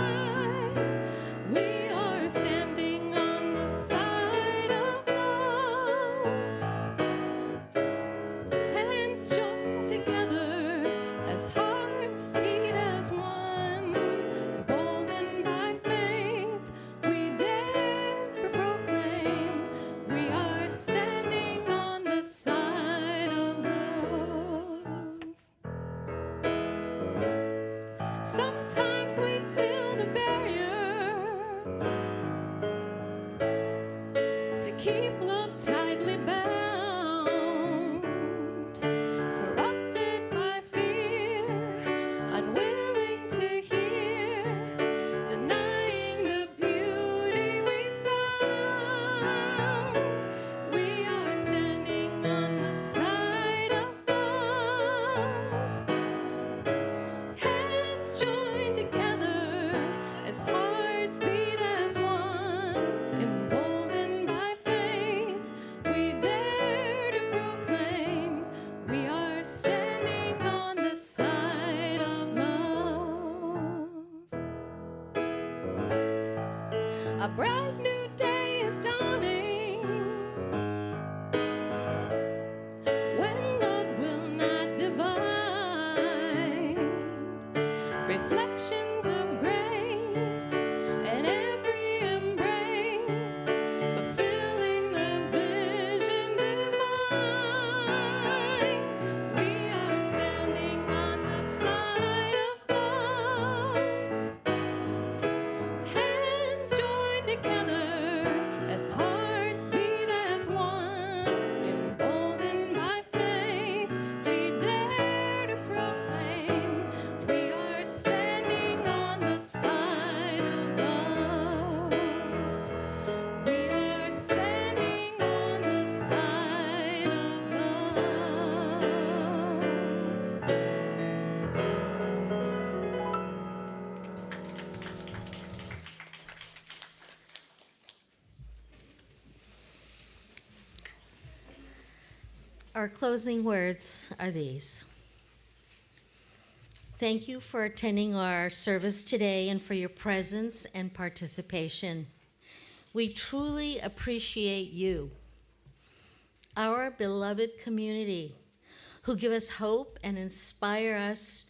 We are standing on the side of love. Hands joined together as hearts beat as one. Emboldened by faith, we dare to proclaim we are standing on the side of love. Sometimes we build a barrier to keep love tightly bound, corrupted by fear, unwilling to hear, denying the beauty we found. We are standing on the side of love. Hands joined together as hearts beat as one. Emboldened by faith, we dare to proclaim we are standing on the side of love. A bright new day is dawning when love will not divide. Reflections of grace in every embrace, fulfilling the vision divine. We are standing on the side of love. Hands joined together as hearts beat as one. Emboldened by faith, we dare to proclaim we are standing on the side of love. We are standing on the side of love. Our closing words are these. Thank you for attending our service today and for your presence and participation. We truly appreciate you, our beloved community, who give us hope and inspire us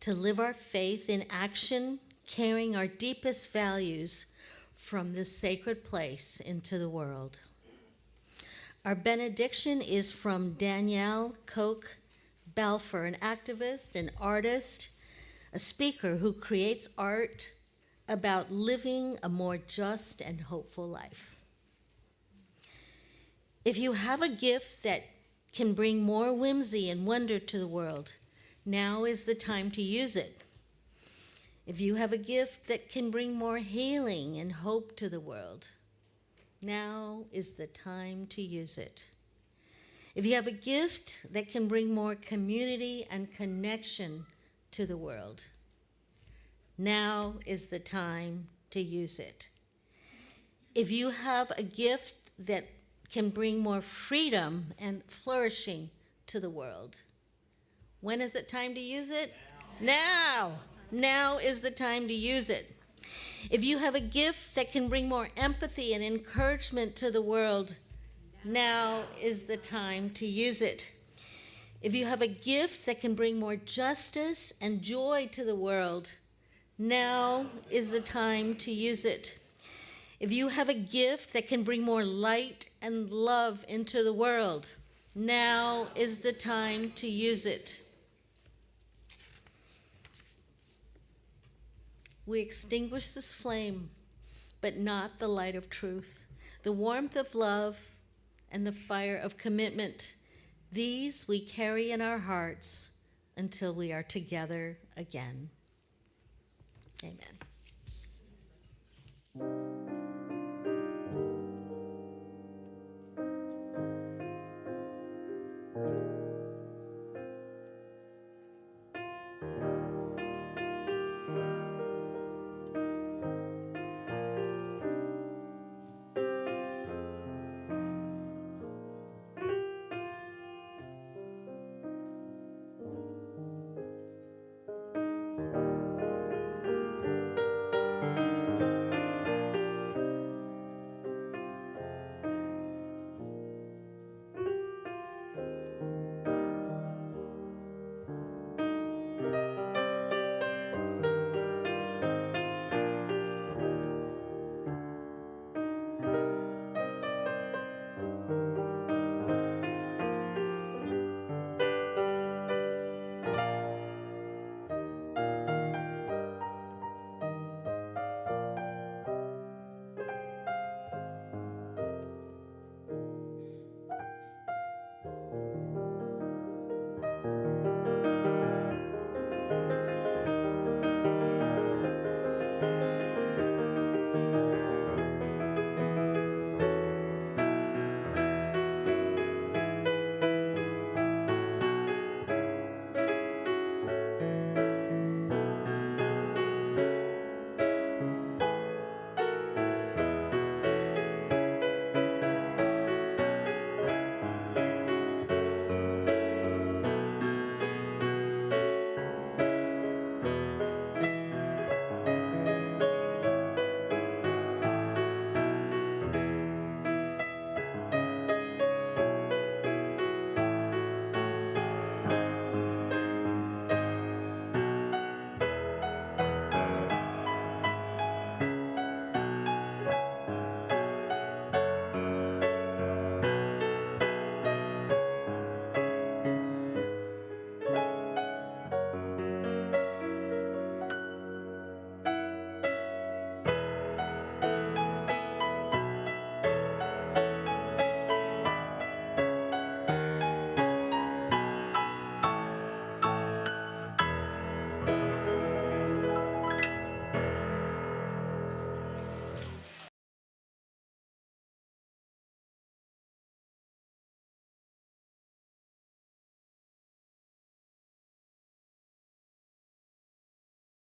to live our faith in action, carrying our deepest values from this sacred place into the world. Our benediction is from Danielle Koch Balfour, an activist, an artist, a speaker who creates art about living a more just and hopeful life. If you have a gift that can bring more whimsy and wonder to the world, now is the time to use it. If you have a gift that can bring more healing and hope to the world, now is the time to use it. If you have a gift that can bring more community and connection to the world, now is the time to use it. If you have a gift that can bring more freedom and flourishing to the world, when is it time to use it? Now. Now is the time to use it. If you have a gift that can bring more empathy and encouragement to the world, now is the time to use it. If you have a gift that can bring more justice and joy to the world, now is the time to use it. If you have a gift that can bring more light and love into the world, now is the time to use it. We extinguish this flame, but not the light of truth, the warmth of love, and the fire of commitment. These we carry in our hearts until we are together again. Amen.